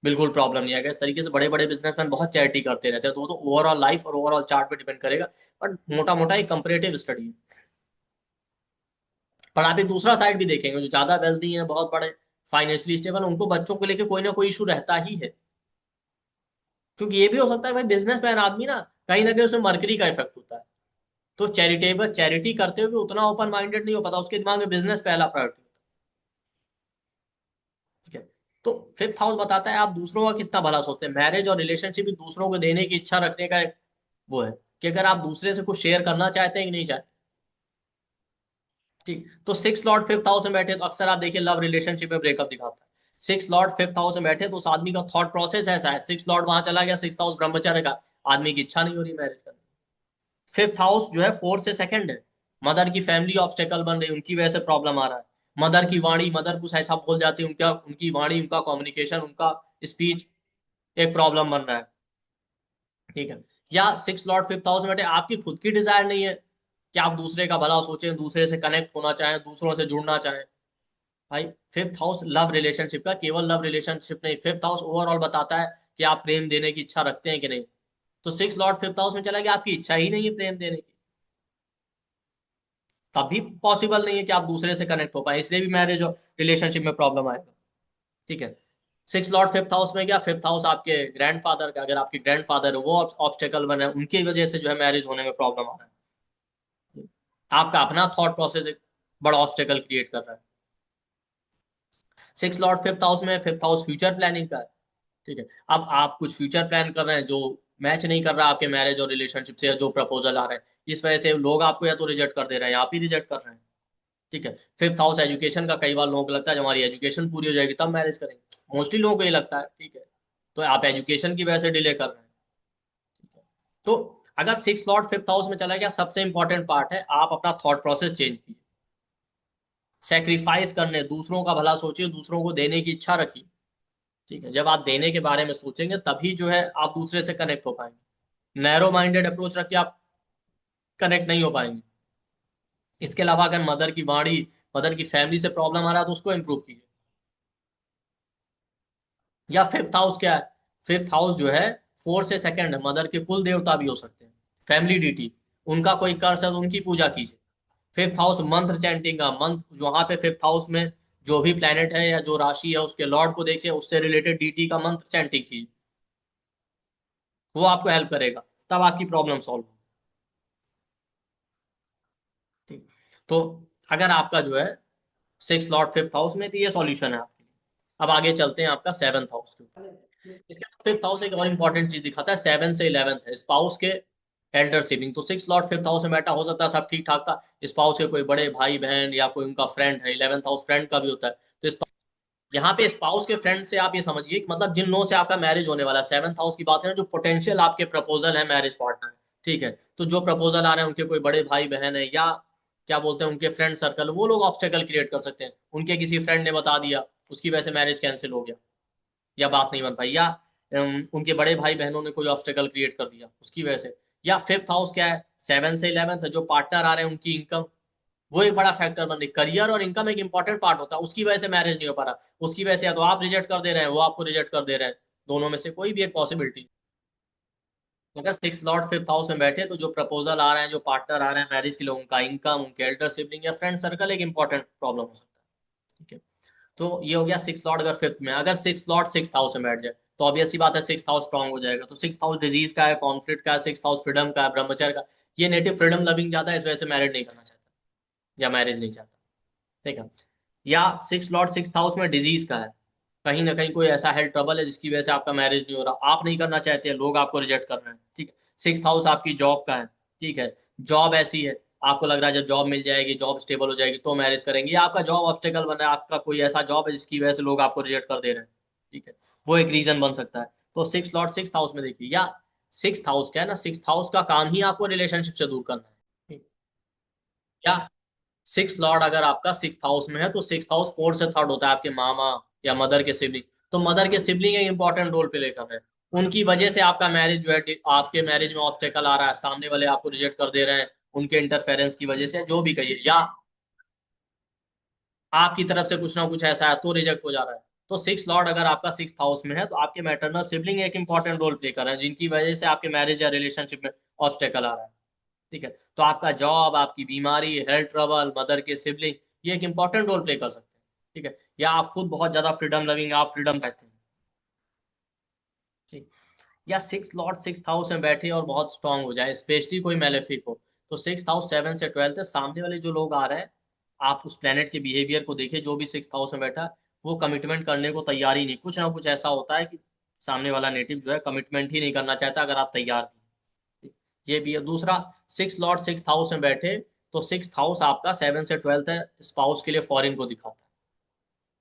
बिल्कुल प्रॉब्लम नहीं आएगा। इस तरीके से बड़े बड़े बिजनेसमैन बहुत चैरिटी करते रहते हैं, तो वो तो ओवरऑल लाइफ और ओवरऑल चार्ट पे डिपेंड करेगा। बट मोटा मोटा एक कंपेरेटिव स्टडी है। पर आप एक दूसरा साइड भी देखेंगे, जो ज्यादा वेल्दी हैं, बहुत बड़े फाइनेंशियली स्टेबल, उनको बच्चों को लेकर कोई ना कोई इशू रहता ही है। क्योंकि ये भी हो सकता है भाई, बिजनेसमैन आदमी ना कहीं उसमें मरकरी का इफेक्ट होता है, तो चैरिटेबल चैरिटी करते हुए उतना ओपन माइंडेड नहीं हो पाता, उसके दिमाग में बिजनेस पहला प्रायोरिटी होता है। ठीक है। तो फिफ्थ हाउस बताता है आप दूसरों का कितना भला सोचते हैं। मैरिज और रिलेशनशिप भी दूसरों को देने की इच्छा रखने का एक वो है, कि अगर आप दूसरे से कुछ शेयर करना चाहते हैं कि नहीं चाहते। ठीक। तो सिक्स लॉर्ड फिफ्थ हाउस में बैठे तो अक्सर आप देखिए लव रिलेशनशिप में ब्रेकअप दिखाता है। सिक्स लॉर्ड फिफ्थ हाउस में बैठे तो उस आदमी का थॉट प्रोसेस ऐसा है, सिक्स लॉर्ड वहां चला गया, सिक्स हाउस ब्रह्मचर्य का, आदमी की इच्छा नहीं हो रही मैरिज करने। फिफ्थ हाउस जो है फोर्थ से सेकंड है, मदर की फैमिली ऑब्स्टेकल बन रही, उनकी वजह से प्रॉब्लम आ रहा है, मदर की वाणी, मदर कुछ ऐसा बोल जाती है, उनका उनकी वाणी, उनका कम्युनिकेशन, उनका स्पीच एक प्रॉब्लम बन रहा है। ठीक है। या सिक्स लॉर्ड फिफ्थ हाउस में बैठे, आपकी खुद की डिजायर नहीं है कि आप दूसरे का भला सोचें, दूसरे से कनेक्ट होना चाहें, दूसरों से जुड़ना चाहें। भाई फिफ्थ हाउस लव रिलेशनशिप का, केवल लव रिलेशनशिप नहीं, फिफ्थ हाउस ओवरऑल बताता है कि आप प्रेम देने की इच्छा रखते हैं कि नहीं। तो सिक्स लॉर्ड फिफ्थ हाउस में चला गया, आपकी इच्छा ही नहीं है प्रेम देने की, तब भी पॉसिबल नहीं है कि आप दूसरे से कनेक्ट हो पाए, इसलिए भी मैरिज और रिलेशनशिप में प्रॉब्लम आएगा। ठीक है। सिक्स लॉर्ड फिफ्थ हाउस में गया, फिफ्थ हाउस आपके ग्रैंडफादर का, अगर आपके ग्रैंडफादर है वो ऑब्स्टेकल बने, उनकी वजह से जो है मैरिज होने में प्रॉब्लम आ रहा है। आपका अपना थॉट प्रोसेस एक बड़ा ऑब्स्टेकल क्रिएट कर रहा है। सिक्स लॉर्ड फिफ्थ हाउस में, फिफ्थ हाउस फ्यूचर प्लानिंग का है। ठीक है। अब आप कुछ फ्यूचर प्लान कर रहे हैं जो मैच नहीं कर रहा आपके मैरिज और रिलेशनशिप से, जो प्रपोजल आ रहे हैं, इस वजह से लोग आपको या तो रिजेक्ट कर दे रहे हैं या आप ही रिजेक्ट कर रहे हैं। ठीक है। फिफ्थ हाउस एजुकेशन का, कई बार लोगों को लगता है जब हमारी एजुकेशन पूरी हो जाएगी तब मैरिज करेंगे, मोस्टली लोगों को ये लगता है। ठीक है। तो आप एजुकेशन की वजह से डिले कर रहे हैं। ठीक है। तो अगर सिक्स लॉर्ड फिफ्थ हाउस में चला गया, सबसे इंपॉर्टेंट पार्ट है आप अपना थॉट प्रोसेस चेंज कीजिए, सेक्रीफाइस करने, दूसरों का भला सोचिए, दूसरों को देने की इच्छा रखिए। ठीक है। जब आप देने के बारे में सोचेंगे तभी जो है आप दूसरे से कनेक्ट हो पाएंगे। नैरो माइंडेड अप्रोच रख के आप कनेक्ट नहीं हो पाएंगे। इसके अलावा अगर मदर की वाणी, मदर की फैमिली से प्रॉब्लम आ रहा है तो उसको इंप्रूव कीजिए। या फिफ्थ हाउस क्या है, फिफ्थ हाउस जो है फोर्थ से सेकंड है, मदर के कुल देवता भी हो सकते हैं, फैमिली डीटी, उनका कोई कर्स है तो उनकी पूजा कीजिए। फिफ्थ हाउस मंत्र चैंटिंग का, मंत्र वहां पे फिफ्थ हाउस में जो भी प्लेनेट है या जो राशि है उसके लॉर्ड को देखिए, उससे रिलेटेड डीटी का मंत्र चैंटिंग कीजिए, वो आपको हेल्प करेगा, तब आपकी प्रॉब्लम सॉल्व हो। ठीक। तो अगर आपका जो है सिक्स लॉर्ड फिफ्थ हाउस में, तो ये सॉल्यूशन है आपके लिए। अब आगे चलते हैं आपका सेवंथ हाउस के ऊपर। इसके फिफ्थ हाउस एक और इंपॉर्टेंट चीज दिखाता है, सेवन से इलेवंथ है स्पाउस के एल्डर सिबलिंग। तो सिक्स लॉर्ड फिफ्थ हाउस में बैठा, हो सकता है सब ठीक ठाक था, स्पाउस के कोई बड़े भाई बहन या कोई उनका फ्रेंड है, इलेवंथ हाउस फ्रेंड का भी होता है। तो यहाँ पे स्पाउस के फ्रेंड से आप ये समझिए कि मतलब जिन लोगों से आपका मैरिज होने वाला है, सेवंथ हाउस की बात करें, जो पोटेंशियल आपके प्रपोजल है मैरिज पार्टनर। ठीक है। तो जो प्रपोजल आ रहे हैं उनके कोई बड़े भाई बहन है, या क्या बोलते हैं उनके फ्रेंड सर्कल, वो लोग ऑब्स्टेकल क्रिएट कर सकते हैं। उनके किसी फ्रेंड ने बता दिया, उसकी वजह से मैरिज कैंसिल हो गया या बात नहीं बन पाई, या उनके बड़े भाई बहनों ने कोई ऑब्स्टेकल क्रिएट कर दिया उसकी वजह से। या फिफ्थ हाउस क्या है, सेवन से इलेवंथ है, जो पार्टनर आ रहे हैं उनकी इनकम, वो एक बड़ा फैक्टर बन रही, करियर और इनकम एक इंपॉर्टेंट पार्ट होता है, उसकी वजह से मैरिज नहीं हो पा रहा, उसकी वजह से या तो आप रिजेक्ट कर दे रहे हैं, वो आपको रिजेक्ट कर दे रहे हैं, दोनों में से कोई भी एक पॉसिबिलिटी। अगर सिक्स लॉर्ड फिफ्थ हाउस में बैठे तो जो प्रपोजल आ रहे हैं, जो पार्टनर आ रहे हैं मैरिज के लिए, उनका इनकम, उनके एल्डर सिबलिंग या फ्रेंड सर्कल एक इंपॉर्टेंट प्रॉब्लम हो सकता है। ठीक है। तो ये हो गया सिक्स लॉर्ड अगर फिफ्थ में। अगर सिक्स लॉर्ड सिक्स हाउस में बैठ जाए तो ऑब्वियस सी बात है सिक्स हाउस स्ट्रांग हो जाएगा। तो सिक्स हाउस डिजीज का है, कॉन्फ्लिक्ट का है, सिक्स हाउस फ्रीडम का है, ब्रह्मचर्य का। ये नेटिव फ्रीडम लविंग ज्यादा है, इस वजह से मैरिज नहीं करना चाहता या मैरिज नहीं चाहता। ठीक है। या सिक्स लॉर्ड सिक्स हाउस में डिजीज का है, कहीं ना कहीं कोई ऐसा हेल्थ ट्रबल है जिसकी वजह से आपका मैरिज नहीं हो रहा, आप नहीं करना चाहते हैं, लोग आपको रिजेक्ट कर रहे हैं। ठीक है। सिक्स हाउस आपकी जॉब का है। ठीक है। जॉब ऐसी है, आपको लग रहा है जब जॉब मिल जाएगी, जॉब स्टेबल हो जाएगी तो मैरिज करेंगे, या आपका जॉब ऑब्स्टेकल बन रहा है, आपका कोई ऐसा जॉब है जिसकी वजह से लोग आपको रिजेक्ट कर दे रहे हैं। ठीक है। वो एक रीजन बन सकता है। तो सिक्स लॉर्ड सिक्स हाउस में देखिए, या सिक्स हाउस क्या है ना, सिक्स हाउस का काम ही आपको रिलेशनशिप से दूर करना है। या सिक्स लॉर्ड अगर आपका सिक्स हाउस में है, तो सिक्स हाउस फोर्थ से थर्ड होता है आपके मामा या मदर के सिबलिंग। तो मदर के सिबलिंग एक इंपॉर्टेंट रोल प्ले कर रहे हैं, उनकी वजह से आपका मैरिज जो है, आपके मैरिज में ऑब्स्टेकल आ रहा है, सामने वाले आपको रिजेक्ट कर दे रहे हैं उनके इंटरफेरेंस की वजह से, जो भी कहिए, या आपकी तरफ से कुछ ना कुछ ऐसा है तो रिजेक्ट हो जा रहा है। तो सिक्स लॉर्ड अगर आपका सिक्स हाउस में है तो आपके मैटरनल सिबलिंग एक इंपॉर्टेंट रोल प्ले कर रहे हैं, जिनकी वजह से आपके मैरिज या रिलेशनशिप में ऑब्स्टेकल आ रहा है। ठीक है। तो आपका जॉब, आपकी बीमारी, हेल्थ ट्रबल, मदर के सिबलिंग, ये एक इंपॉर्टेंट रोल प्ले कर सकते हैं। ठीक है। या आप खुद बहुत ज्यादा फ्रीडम लविंग, आप फ्रीडम चाहते हैं। ठीक। या सिक्स लॉर्ड सिक्स हाउस में बैठे और बहुत स्ट्रांग हो जाए, स्पेशली कोई मेलेफिक हो। तो सिक्स हाउस सेवन से ट्वेल्थ है, सामने वाले जो लोग आ रहे हैं, आप उस प्लेनेट के बिहेवियर को देखिए, जो भी सिक्स हाउस में बैठा है वो कमिटमेंट करने को तैयार ही नहीं, कुछ ना कुछ ऐसा होता है कि सामने वाला नेटिव जो है कमिटमेंट ही नहीं करना चाहता अगर आप तैयार भी। ये भी है। दूसरा, सिक्स लॉर्ड सिक्स हाउस में बैठे, तो सिक्स हाउस आपका सेवन से ट्वेल्थ है, स्पाउस के लिए फॉरेन को दिखाता है।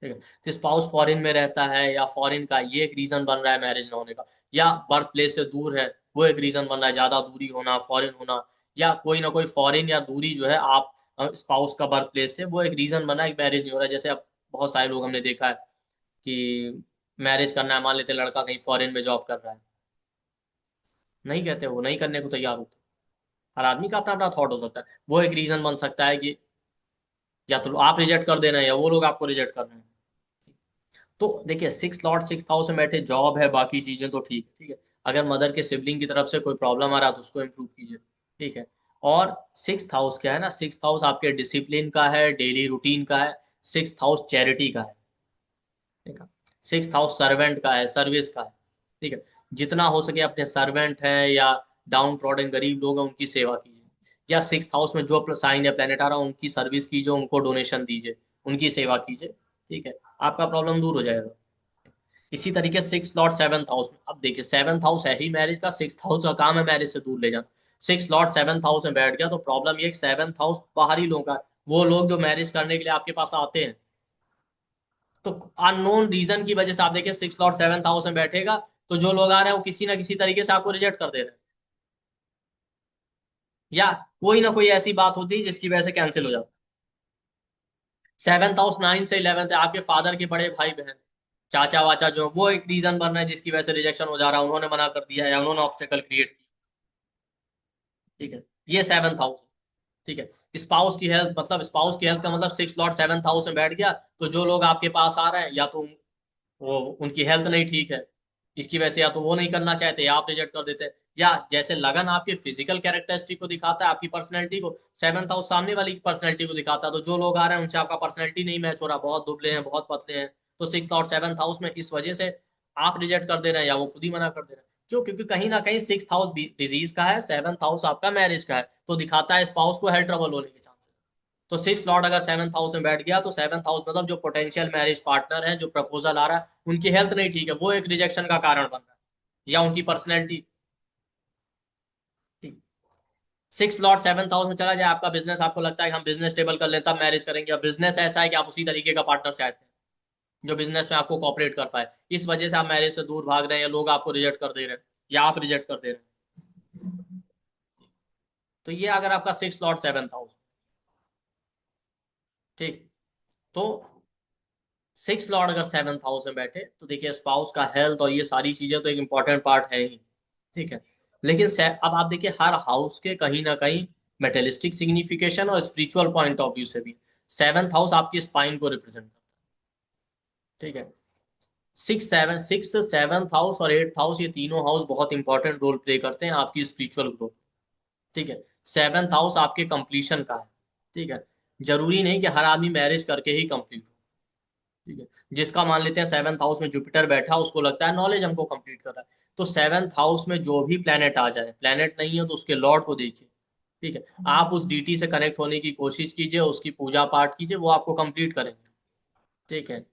ठीक है। तो स्पाउस फॉरेन में रहता है या फॉरेन का, ये एक रीजन बन रहा है मैरिज ना होने का। या बर्थ प्लेस से दूर है, वो एक रीजन बन रहा है, ज्यादा दूरी होना, फॉरेन होना, या कोई ना कोई फॉरेन या दूरी जो है, आप स्पाउस का बर्थ प्लेस से, वो एक रीजन बना है कि मैरिज नहीं हो रहा है। जैसे अब बहुत सारे लोग हमने देखा है कि मैरिज करना है, मान लेते हैं लड़का कहीं फॉरेन में जॉब कर रहा है, नहीं कहते, वो नहीं करने को तैयार होते। हर आदमी का अपना अपना थॉट हो सकता है, वो एक रीजन बन सकता है कि या तो आप रिजेक्ट कर दे रहे हैं या वो लोग आपको रिजेक्ट कर रहे हैं। तो देखिए, सिक्स लॉर्ड सिक्स हाउस में बैठे, जॉब है, बाकी चीजें तो ठीक है, ठीक है। अगर मदर के सिबलिंग की तरफ से कोई प्रॉब्लम आ रहा है तो उसको इम्प्रूव कीजिए, ठीक है। और सिक्स हाउस क्या है ना, सिक्स हाउस आपके डिसिप्लिन का है, डेली रूटीन का है। सिक्स हाउस चैरिटी का है, ठीक है। सिक्स हाउस सर्वेंट का है, सर्विस का है, ठीक है। जितना हो सके अपने सर्वेंट है या डाउन ट्रॉडन गरीब लोग हैं उनकी सेवा कीजिए, या सिक्स हाउस में जो साइन या प्लेनेट आ रहा है उनकी सर्विस कीजिए, उनको डोनेशन दीजिए, उनकी सेवा कीजिए, ठीक है। आपका प्रॉब्लम दूर हो जाएगा। इसी तरीके सिक्स लॉर्ड सेवंथ हाउस में, अब देखिए सेवंथ हाउस है ही मैरिज का, सिक्स हाउस का काम है मैरिज से दूर ले जाना। सिक्स लॉर्ड सेवंथ हाउस में बैठ गया तो प्रॉब्लम ये, सेवंथ हाउस बाहरी लोगों का है। वो लोग जो मैरिज करने के लिए आपके पास आते हैं, तो अननोन रीजन की वजह से आप देखिए सिक्स लॉर्ड सेवंथ हाउस में बैठेगा, तो जो लोग आ रहे हैं वो किसी ना किसी तरीके से आपको रिजेक्ट कर दे रहे हैं, या कोई ना कोई ऐसी बात होती है जिसकी वजह से कैंसिल हो जाता है। सेवंथ हाउस नाइन से इलेवंथ है, आपके फादर के बड़े भाई बहन, चाचा वाचा जो है, वो एक रीजन बन रहा है जिसकी वजह से रिजेक्शन हो जा रहा है, उन्होंने मना कर दिया है या उन्होंने ऑब्स्टेकल क्रिएट किया, ठीक है। ये सेवंथ हाउस, ठीक है। स्पाउस की हेल्थ, मतलब स्पाउस की हेल्थ का मतलब सिक्स लॉर्ड सेवंथ हाउस में बैठ गया, तो जो लोग आपके पास आ रहे हैं या तो वो उनकी हेल्थ नहीं ठीक है, इसकी वजह से या तो वो नहीं करना चाहते या आप रिजेक्ट कर देते हैं। या जैसे लगन आपके फिजिकल कैरेक्टरिस्टिक को दिखाता है, आपकी पर्सनैलिटी को, सेवंथ हाउस सामने वाली की पर्सनैलिटी को दिखाता है, तो जो लोग आ रहे हैं उनसे आपका पर्सनैलिटी नहीं मैच हो रहा, बहुत दुबले हैं, बहुत पतले हैं, तो सिक्स और सेवंथ हाउस में इस वजह से आप रिजेक्ट कर दे रहे हैं या वो खुद ही मना कर दे रहे हैं। क्यों? क्योंकि कहीं ना कहीं सिक्स हाउस डिजीज का है, सेवंथ हाउस आपका मैरिज का है, तो दिखाता है स्पाउस को हेल्थ ट्रबल होने के चांसेस। तो सिक्स लॉर्ड अगर सेवंथ हाउस में बैठ गया, तो सेवंथ हाउस मतलब जो पोटेंशियल मैरिज पार्टनर है, जो प्रपोजल आ रहा है, उनकी हेल्थ नहीं ठीक है, वो एक रिजेक्शन का कारण बन रहा है, या उनकी personality. Six Lord seventh house में चला जाए, आपका बिजनेस, आपको लगता है कि हम बिजनेस स्टेबल कर लें तब मैरिज करेंगे, और बिजनेस ऐसा है कि आप उसी तरीके का पार्टनर चाहते हैं जो बिजनेस में आपको कॉपरेट कर पाए, इस वजह से आप मैरिज से दूर भाग रहे हैं, या लोग आपको रिजेक्ट कर दे रहे हैं, या आप रिजेक्ट कर दे रहे हैं। तो ये अगर आपका सिक्स लॉर्ड सेवंथ हाउस, ठीक। तो सिक्स लॉर्ड अगर सेवंथ हाउस में बैठे तो देखिए स्पाउस का हेल्थ और ये सारी चीजें तो एक इंपॉर्टेंट पार्ट है ही, ठीक है। लेकिन अब आप देखिए हर हाउस के कहीं ना कहीं मेटेलिस्टिक सिग्निफिकेशन और स्पिरिचुअल पॉइंट ऑफ व्यू से भी सेवंथ हाउस आपकी स्पाइन को रिप्रेजेंट करता है, ठीक है। सिक्स सेवंथ हाउस और एट्थ हाउस, ये तीनों हाउस बहुत इंपॉर्टेंट रोल प्ले करते हैं आपकी स्पिरिचुअल ग्रोथ, ठीक है। सेवंथ हाउस आपके कंप्लीशन का है, ठीक है। जरूरी नहीं कि हर आदमी मैरिज करके ही कंप्लीट, ठीक है। जिसका मान लेते हैं सेवंथ हाउस में जुपिटर बैठा, उसको लगता है नॉलेज हमको कंप्लीट कर रहा है, तो सेवंथ हाउस में जो भी प्लेनेट आ जाए, प्लेनेट नहीं है तो उसके लॉर्ड को देखिए, ठीक है। आप उस डीटी से कनेक्ट होने की कोशिश कीजिए, उसकी पूजा पाठ कीजिए, वो आपको कंप्लीट करेंगे, ठीक है।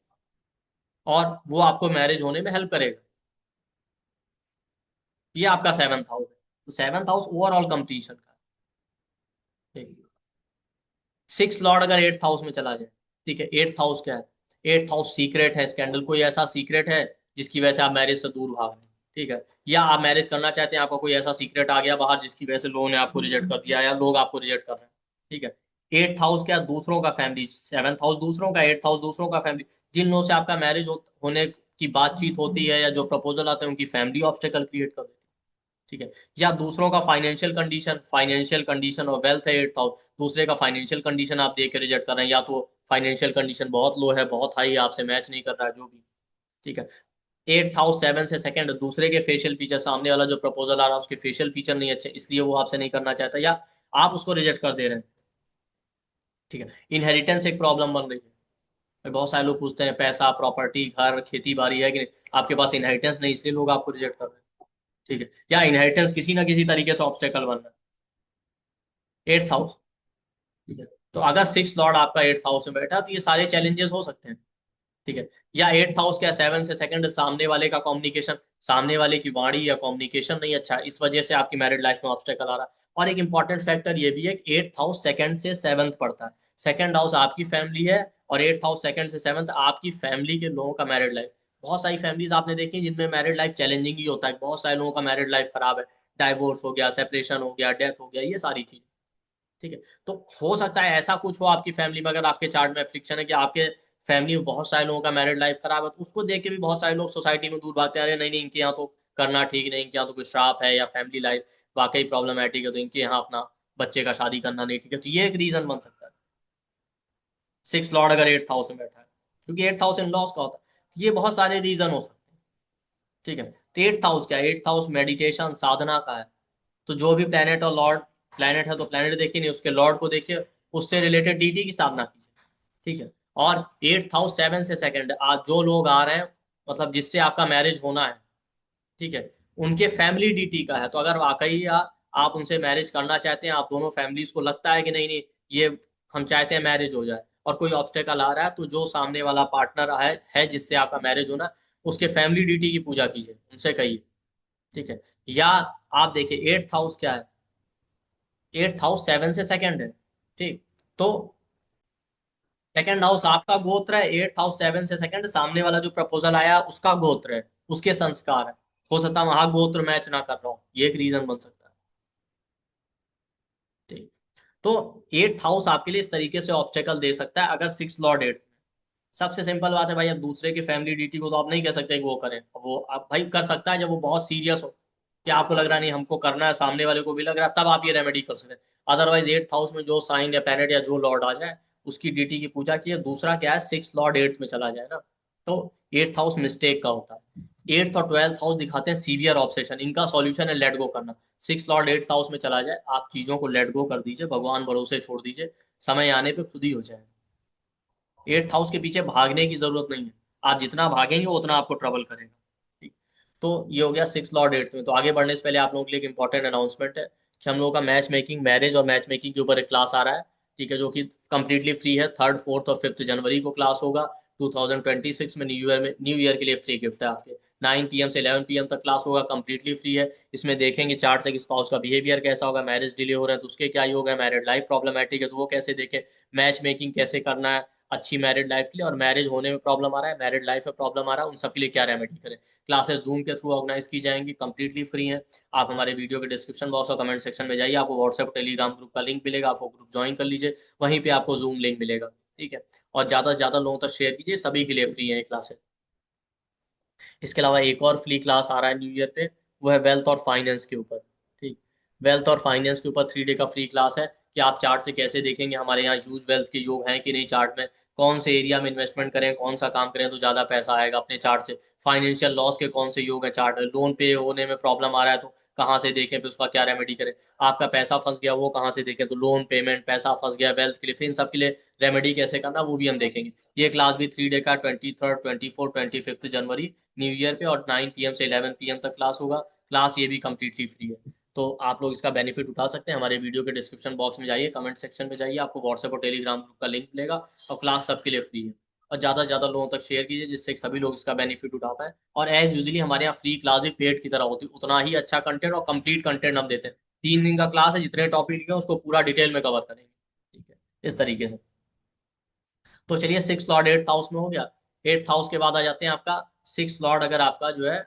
और वो आपको मैरिज होने में हेल्प करेगा। ये आपका सेवंथ हाउस है, तो सेवंथ हाउस ओवरऑल कंप्लीशन का, ठीक। सिक्स लॉर्ड अगर एट्थ हाउस में चला जाए, ठीक है। एट्थ हाउस क्या है? एट्थ हाउस सीक्रेट है, स्कैंडल, कोई ऐसा सीक्रेट है जिसकी वजह से आप मैरिज से दूर भाग रहे हैं, ठीक है। या आप मैरिज करना चाहते हैं, आपका कोई ऐसा सीक्रेट आ गया बाहर जिसकी वजह से लोगों ने आपको रिजेक्ट कर दिया या लोग आपको रिजेक्ट कर रहे हैं, ठीक है। एट्थ हाउस क्या? दूसरों का फैमिली, सेवंथ हाउस दूसरों का, एट्थ हाउस दूसरों का फैमिली, जिन लोगों से आपका मैरिज होने की बातचीत होती है या जो प्रपोजल आते हैं उनकी फैमिली ऑब्स्टेकल क्रिएट कर देती है, ठीक है। या दूसरों का फाइनेंशियल कंडीशन और वेल्थ है एट्थ हाउस, दूसरे का फाइनेंशियल कंडीशन आप देख के रिजेक्ट कर रहे हैं, या तो फाइनेंशियल कंडीशन बहुत लो है, बहुत हाई है, आपसे मैच नहीं कर रहा है, जो भी, ठीक है। एट्थ हाउस सेवन से सेकंड, दूसरे के फेशियल फीचर, सामने वाला जो प्रपोजल आ रहा है उसके फेशियल फीचर नहीं अच्छे, इसलिए वो आपसे नहीं करना चाहता, या आप उसको रिजेक्ट कर दे रहे हैं, ठीक है। इनहेरिटेंस एक प्रॉब्लम बन रही है, बहुत सारे लोग पूछते हैं पैसा, प्रॉपर्टी, घर, खेती बाड़ी है कि नहीं, आपके पास इनहेरिटेंस नहीं, इसलिए लोग आपको रिजेक्ट कर रहे हैं, ठीक है। या इनहेरिटेंस किसी ना किसी तरीके से ऑब्स्टेकल बन रहा है, एट्थ हाउस, ठीक है। तो अगर सिक्स लॉर्ड आपका एट्थ हाउस में बैठा तो ये सारे चैलेंजेस हो सकते हैं, ठीक है। या एट्थ हाउस क्या? सेवन से सेकंड, सामने वाले का कम्युनिकेशन, सामने वाले की वाणी या कम्युनिकेशन नहीं अच्छा, इस वजह से आपकी मैरिड लाइफ में ऑब्स्टेकल आ रहा है। और एक इंपॉर्टेंट फैक्टर ये भी है कि एट्थ हाउस सेकंड से सेवंथ पड़ता है, सेकंड हाउस आपकी फैमिली है, और एट्थ हाउस सेकंड से सेवंथ आपकी फैमिली के लोगों का मैरिड लाइफ। बहुत सारी फैमिलीज आपने देखी जिनमें मैरिड लाइफ चैलेंजिंग ही होता है, बहुत सारे लोगों का मैरिड लाइफ खराब है, डाइवोर्स हो गया, सेपरेशन हो गया, डेथ हो गया, ये सारी चीज, ठीक है। तो हो सकता है ऐसा कुछ हो आपकी फैमिली में, अगर आपके चार्ट में एफ्लिक्शन है कि आपके फैमिली में बहुत सारे लोगों का मैरिड लाइफ खराब है, तो उसको देख के भी बहुत सारे लोग सोसाइटी में दूर भागते हैं, अरे नहीं नहीं इनके यहाँ तो करना ठीक नहीं, इनके यहाँ तो कुछ श्राप है, या फैमिली लाइफ वाकई प्रॉब्लमैटिक है, तो इनके यहाँ अपना बच्चे का शादी करना नहीं ठीक है। तो ये एक रीजन बन सकता है, सिक्स लॉर्ड अगर 8th हाउस में बैठा है, क्योंकि 8th हाउस इन लॉस का होता है। तो ये बहुत सारे रीजन हो सकते हैं। ठीक है। तो 8th हाउस क्या है? 8th हाउस मेडिटेशन साधना का है। तो जो भी प्लेनेट और लॉर्ड, प्लेनेट है तो प्लेनेट देखिए, नहीं उसके लॉर्ड को देखिए, उससे रिलेटेड डीटी की साधना कीजिए। ठीक है। और 8th हाउस 7 से 2nd है। आज जो लोग आ रहे हैं, मतलब जिससे आपका मैरिज होना है, ठीक है, उनके फैमिली डीटी का है। तो अगर वाकई आप उनसे मैरिज करना चाहते हैं, आप दोनों फैमिलीज को लगता है कि नहीं नहीं ये हम चाहते हैं मैरिज हो जाए, और कोई ऑब्स्टेकल आ रहा है, तो जो सामने वाला पार्टनर है जिससे आपका मैरिज होना, उसके फैमिली डीटी की पूजा कीजिए, उनसे कहिए। ठीक है। या आप देखिए 8th हाउस क्या है? 8th हाउस 7 से 2nd है। ठीक। तो 2nd हाउस आपका गोत्र है, 8th हाउस 7 से 2nd, सामने वाला जो प्रपोजल आया उसका गोत्र है, उसके संस्कार है। हो सकता है वहां गोत्र मैच ना कर रहा हो, ये एक रीजन बन सकता है। ठीक। तो 8th हाउस आपके लिए इस तरीके से ऑब्स्टेकल दे सकता है, अगर 6 लॉर्ड 8 में। सबसे सिंपल बात है भाई, अब दूसरे की फैमिली डीटी को तो आप नहीं कह सकते कि वो करें, वो आप भाई कर सकता है जब वो बहुत सीरियस हो, कि आपको लग रहा नहीं हमको करना है, सामने वाले को भी लग रहा है, तब आप ये रेमेडी कर सकते हैं। अदरवाइज 8th हाउस में जो साइन या प्लैनेट या जो लॉर्ड आ जाए, उसकी डीटी की पूजा की। दूसरा क्या है, 6 लॉर्ड 8 में चला जाए ना, तो 8th हाउस मिस्टेक का होता है। 8th और 12th हाउस दिखाते हैं सीवियर ऑब्सेशन, इनका सॉल्यूशन है लेट गो करना। 6 लॉर्ड 8th हाउस में चला जाए, आप चीजों को लेट गो कर दीजिए, भगवान भरोसे छोड़ दीजिए, समय आने पे खुद ही हो जाए। 8th हाउस के पीछे भागने की जरूरत नहीं है, आप जितना भागेंगे वो उतना आपको ट्रबल करेगा। ठीक। तो ये हो गया 6 लॉर्ड 8 में। तो आगे बढ़ने से पहले आप लोगों के लिए एक इंपॉर्टेंट अनाउंसमेंट है, कि हम लोगों का मैच मेकिंग, मैरिज और मैच मेकिंग के ऊपर एक क्लास आ रहा है। ठीक है, जो कि कंप्लीटली फ्री है। 3rd 4th और 5th जनवरी को क्लास होगा। 2026 में न्यू ईयर के लिए फ्री गिफ्ट है आपके। 9 PM से 11 PM तक क्लास होगा, कंप्लीटली फ्री है। इसमें देखेंगे चार्ट से कि स्पाउस का बिहेवियर कैसा होगा, मैरिज डिले हो रहा है तो उसके क्या योग है, मैरिड लाइफ प्रॉब्लमैटिक है तो वो कैसे देखें, मैच मेकिंग कैसे करना है अच्छी मैरिड लाइफ के लिए, और मैरिज होने में प्रॉब्लम आ रहा है, मैरिड लाइफ में प्रॉब्लम आ रहा है, उन सब के लिए क्या रेमेडी करें। क्लासेस जूम के थ्रू ऑर्गेनाइज की जाएंगी, कंप्लीटली फ्री हैं। आप हमारे वीडियो के डिस्क्रिप्शन बॉक्स और कमेंट सेक्शन में जाइए, आपको व्हाट्सएप टेलीग्राम ग्रुप का लिंक मिलेगा, आप वो ग्रुप ज्वाइन कर लीजिए, वहीं पे आपको जूम लिंक मिलेगा। ठीक है। और ज़्यादा से ज़्यादा लोगों तक शेयर कीजिए, सभी के लिए फ्री है ये क्लासेस। इसके अलावा एक और फ्री क्लास आ रहा है न्यू ईयर पे, वो है वेल्थ और फाइनेंस के ऊपर। ठीक। वेल्थ और फाइनेंस के ऊपर 3 डे का फ्री क्लास है, कि आप चार्ट से कैसे देखेंगे हमारे यहाँ ह्यूज वेल्थ के योग हैं कि नहीं चार्ट में, कौन से एरिया में इन्वेस्टमेंट करें, कौन सा काम करें तो ज्यादा पैसा आएगा अपने चार्ट से, फाइनेंशियल लॉस के कौन से योग है चार्ट में, लोन पे होने में प्रॉब्लम आ रहा है तो कहाँ से देखें, फिर उसका क्या रेमेडी करें, आपका पैसा फंस गया वो कहाँ से देखें, तो लोन पेमेंट पैसा फंस गया वेल्थ के लिए, फिर इन सब के लिए रेमेडी कैसे करना वो भी हम देखेंगे। ये क्लास भी 3 डे का, 23rd 24th 25th जनवरी न्यू ईयर पे, और 9 PM से 11 PM तक क्लास होगा। क्लास ये भी कम्प्लीटली फ्री है। तो आप लोग इसका बेनिफिट उठा सकते हैं। हमारे वीडियो के डिस्क्रिप्शन बॉक्स में जाइए, कमेंट सेक्शन में जाइए, आपको व्हाट्सएप और टेलीग्राम ग्रुप का लिंक मिलेगा, और क्लास सबके लिए फ्री है। और ज़्यादा से ज़्यादा लोगों तक शेयर कीजिए, जिससे कि सभी लोग इसका बेनिफिट उठा पाएं। और एज यूजली हमारे यहाँ फ्री क्लास भी पेड की तरह होती है, उतना ही अच्छा कंटेंट और कंप्लीट कंटेंट हम देते हैं। 3 दिन का क्लास है, जितने टॉपिक है उसको पूरा डिटेल में कवर करेंगे। ठीक है, इस तरीके से। तो चलिए 6 लॉर्ड 8th हाउस में हो गया। 8th हाउस के बाद आ जाते हैं आपका 6 लॉर्ड, अगर आपका जो है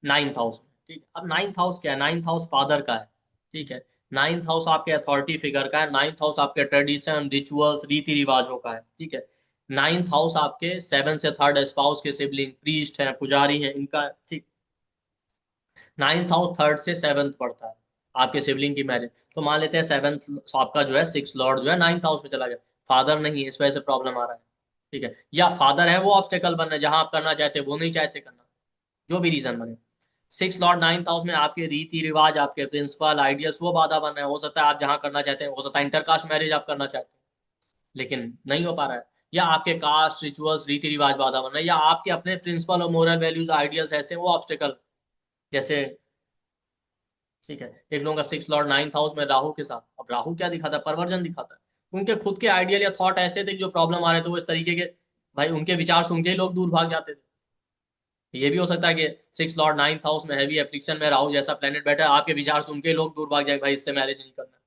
9th हाउस में। ठीक है। अब 9th हाउस क्या है? 9th हाउस फादर का है। ठीक है। 9th हाउस आपके अथॉरिटी फिगर का है। 9th हाउस आपके ट्रेडिशन रिचुअल्स रीति रिवाजों का है। ठीक है। 9th हाउस आपके 7 से 3rd स्पाउस के सिबलिंग प्रीस्ट हैं, पुजारी हैं, इनका है। ठीक। 9th हाउस 3rd से 7th पड़ता है, आपके सिबलिंग की मैरिज। तो मान लेते हैं 7th आपका जो है 6 लॉर्ड जो है 9th हाउस में चला गया, फादर नहीं है, इस वजह से प्रॉब्लम आ रहा है। ठीक है। या फादर है वो ऑब्स्टेकल बन रहा है, जहां आप करना चाहते वो नहीं चाहते करना, जो भी रीजन बने। 6 लॉर्ड 9th हाउस में आपके रीति रिवाज, आपके प्रिंसिपल आइडियल्स वो बाधा बन रहे हैं। हो सकता है आप जहां करना चाहते हैं, हो सकता है इंटरकास्ट मैरिज आप करना चाहते हैं, लेकिन नहीं हो पा रहा है। या आपके कास्ट रिचुअल्स रीति रिवाज बाधा बन रहे हैं, या आपके अपने प्रिंसिपल और मोरल वैल्यूज आइडियल्स ऐसे वो ऑब्स्टेकल, जैसे। ठीक है। एक लोगों का 6 लॉर्ड 9th हाउस में राहु के साथ, अब राहु क्या दिखाता है? परवर्जन दिखाता है। उनके खुद के आइडियल या थॉट ऐसे थे, जो प्रॉब्लम आ रहे थे वो इस तरीके के, भाई उनके विचार सुन के ही लोग दूर भाग जाते थे। ये भी हो सकता है कि 6 लॉर्ड 9th हाउस में हैवी एफ्लिक्शन में राहु जैसा प्लेनेट बैठा है, आपके विचार सुन के लोग दूर भाग जाए, भाई इससे मैरिज नहीं करना।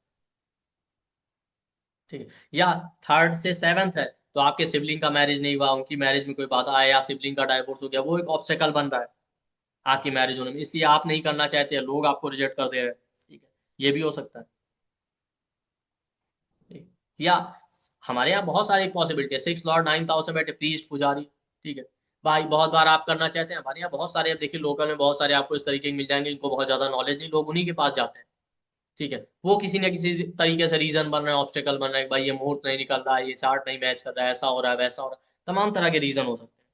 ठीक है। या 3rd से 7th है, तो आपके सिबलिंग का मैरिज नहीं हुआ, उनकी मैरिज में कोई बाधा है, या सिबलिंग का डाइवोर्स हो गया, वो एक ऑब्स्टेकल बन रहा है आपकी मैरिज होने में, इसलिए आप नहीं करना चाहते हैं, लोग आपको रिजेक्ट कर दे रहे हैं। ठीक है। ये भी हो सकता है। या हमारे यहाँ बहुत सारी पॉसिबिलिटी है, 6 लॉर्ड 9th हाउस में बैठे प्रीस्ट पुजारी, ठीक है भाई, बहुत बार आप करना चाहते हैं। हमारे यहाँ बहुत सारे, अब देखिए लोकल में बहुत सारे आपको इस तरीके के मिल जाएंगे, इनको बहुत ज्यादा नॉलेज नहीं, लोग उन्हीं के पास जाते हैं, ठीक है। वो किसी न किसी तरीके से रीजन बन रहे हैं, ऑब्स्टेकल बन रहे हैं, भाई ये मुहूर्त नहीं निकल रहा है, ये चार्ट नहीं मैच कर रहा है, ऐसा हो रहा है, वैसा हो रहा है, तमाम तरह के रीजन हो सकते हैं,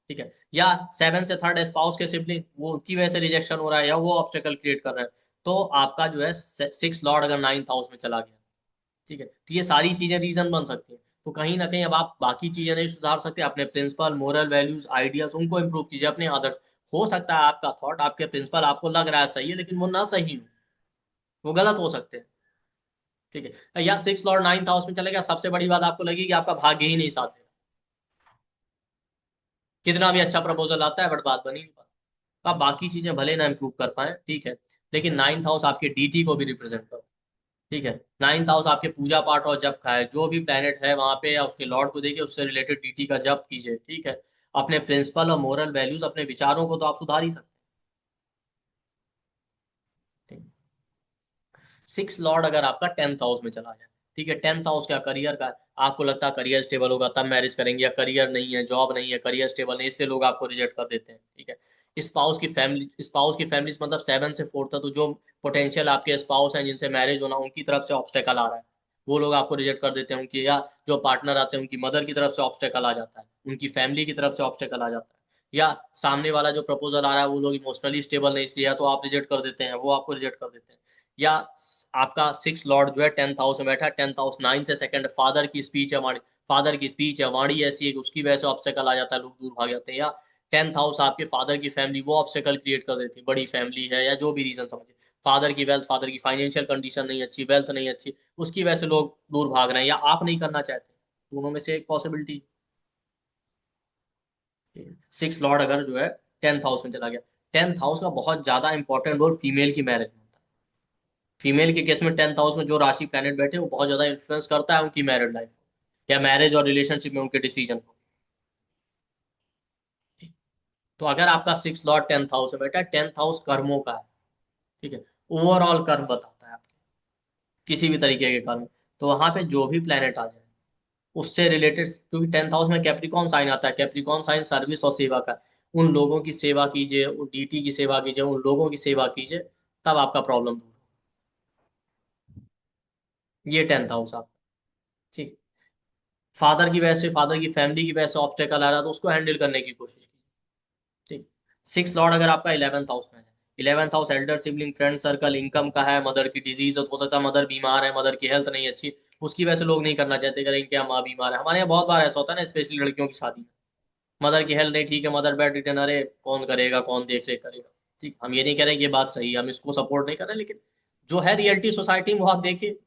ठीक है। या 7 से 3rd स्पाउस के सिबलिंग, वो उनकी वजह से रिजेक्शन हो रहा है, या वो ऑब्स्टेकल क्रिएट कर रहे हैं। तो आपका जो है 6 लॉर्ड अगर 9th हाउस में चला गया, ठीक है, तो ये सारी चीजें रीजन बन सकती हैं। तो कहीं ना कहीं अब आप बाकी चीजें नहीं सुधार सकते, अपने प्रिंसिपल, मोरल वैल्यूज, आइडियाज, उनको इंप्रूव कीजिए, अपने आदत। हो सकता है आपका थॉट, आपके प्रिंसिपल आपको लग रहा है सही है, लेकिन वो ना सही हो, वो गलत हो सकते हैं, ठीक है। या 6 लॉर्ड 9th हाउस में चलेगा, सबसे बड़ी बात आपको लगेगी कि आपका भाग्य ही नहीं साथ देगा, कितना भी अच्छा प्रपोजल आता है बट बात बनी नहीं पाती। तो आप बाकी चीजें भले ना इंप्रूव कर पाए, ठीक है, लेकिन 9th हाउस आपके डीटी को भी रिप्रेजेंट करता है, ठीक है। 9th हाउस आपके पूजा पाठ और जप का है, जो भी प्लेनेट है वहां पे, या उसके लॉर्ड को देखिए, उससे रिलेटेड डीटी का जप कीजिए, ठीक है। अपने प्रिंसिपल और मोरल वैल्यूज, अपने विचारों को तो आप सुधार ही सकते हैं, ठीक। 6 लॉर्ड अगर आपका 10th हाउस में चला जाए, ठीक है, 10th हाउस क्या, करियर का है। आपको लगता है करियर स्टेबल होगा तब मैरिज करेंगे, या करियर नहीं है, जॉब नहीं है, करियर स्टेबल नहीं, इसलिए लोग आपको रिजेक्ट कर देते हैं, ठीक है। स्पाउस की फैमिली मतलब 7 से 4th, तो जो पोटेंशियल आपके स्पाउस हैं जिनसे मैरिज होना, उनकी तरफ से ऑब्स्टेकल आ रहा है, वो लोग आपको रिजेक्ट कर देते हैं उनकी, या जो पार्टनर आते हैं उनकी मदर की तरफ से ऑब्स्टेकल आ जाता है, उनकी फैमिली की तरफ से ऑब्स्टेकल आ जाता है, या सामने वाला जो प्रपोजल आ रहा है वो लोग इमोशनली स्टेबल नहीं, इसलिए या तो आप रिजेक्ट कर देते हैं, वो आपको रिजेक्ट कर देते हैं। या आपका 6 लॉर्ड जो है 10th हाउस में बैठा है, 10th हाउस 9 से 2nd, फादर की स्पीच है, वाणी, फादर की स्पीच है, वाणी ऐसी है कि उसकी वजह से ऑब्स्टेकल आ जाता है, लोग दूर भाग जाते हैं। या 10th हाउस आपके फादर की फैमिली, वो ऑब्स्टेकल क्रिएट कर देती है, बड़ी फैमिली है या जो भी रीजन समझिए, फादर की वेल्थ, फादर की फाइनेंशियल कंडीशन नहीं अच्छी, वेल्थ नहीं अच्छी, उसकी वजह से लोग दूर भाग रहे हैं, या आप नहीं करना चाहते, दोनों में से एक पॉसिबिलिटी। 6 लॉर्ड अगर जो है 10th हाउस में चला गया, 10th हाउस का बहुत ज्यादा इंपॉर्टेंट रोल फीमेल की मैरिज में होता है। फीमेल के केस में 10th हाउस में जो राशि प्लैनेट बैठे, वो बहुत ज्यादा इन्फ्लुएंस करता है उनकी मैरिड लाइफ या मैरिज और रिलेशनशिप में उनके डिसीजन को। तो अगर आपका 6 लॉर्ड 10th हाउस में बैठा है, 10th हाउस कर्मों का है, ठीक है, ओवरऑल कर्म बताता है आपके, किसी भी तरीके के कर्म। तो वहां पे जो भी प्लैनेट आ जाए उससे रिलेटेड, क्योंकि 10th हाउस में कैप्रिकॉन साइन आता है, कैप्रिकॉन साइन सर्विस और सेवा का है। उन लोगों की सेवा कीजिए, उन डीटी की सेवा कीजिए, उन लोगों की सेवा कीजिए, तब आपका प्रॉब्लम दूर हो। ये 10th हाउस आप, ठीक। फादर की वजह से, फादर की फैमिली की वजह से ऑब्स्टेकल आ रहा है, तो उसको हैंडल करने की कोशिश कीजिए, ठीक। 6 लॉर्ड अगर आपका 11th हाउस में है, 11th house Elder sibling, friend circle, income का है, मदर की डिजीज हो सकता है, मदर बीमार है, मदर की हेल्थ नहीं अच्छी, उसकी वजह से लोग नहीं करना चाहते, करेंगे क्या, माँ बीमार है, हमारे यहाँ बहुत बार ऐसा होता है ना, स्पेशली लड़कियों की शादी में, मदर की हेल्थ नहीं ठीक है, मदर बेड रिटर्न, अरे कौन करेगा, कौन देख रेख करेगा, ठीक। हम ये नहीं कह रहे कि ये बात सही है, हम इसको सपोर्ट नहीं कर रहे, लेकिन जो है रियलिटी सोसाइटी में, वो आप देखिए,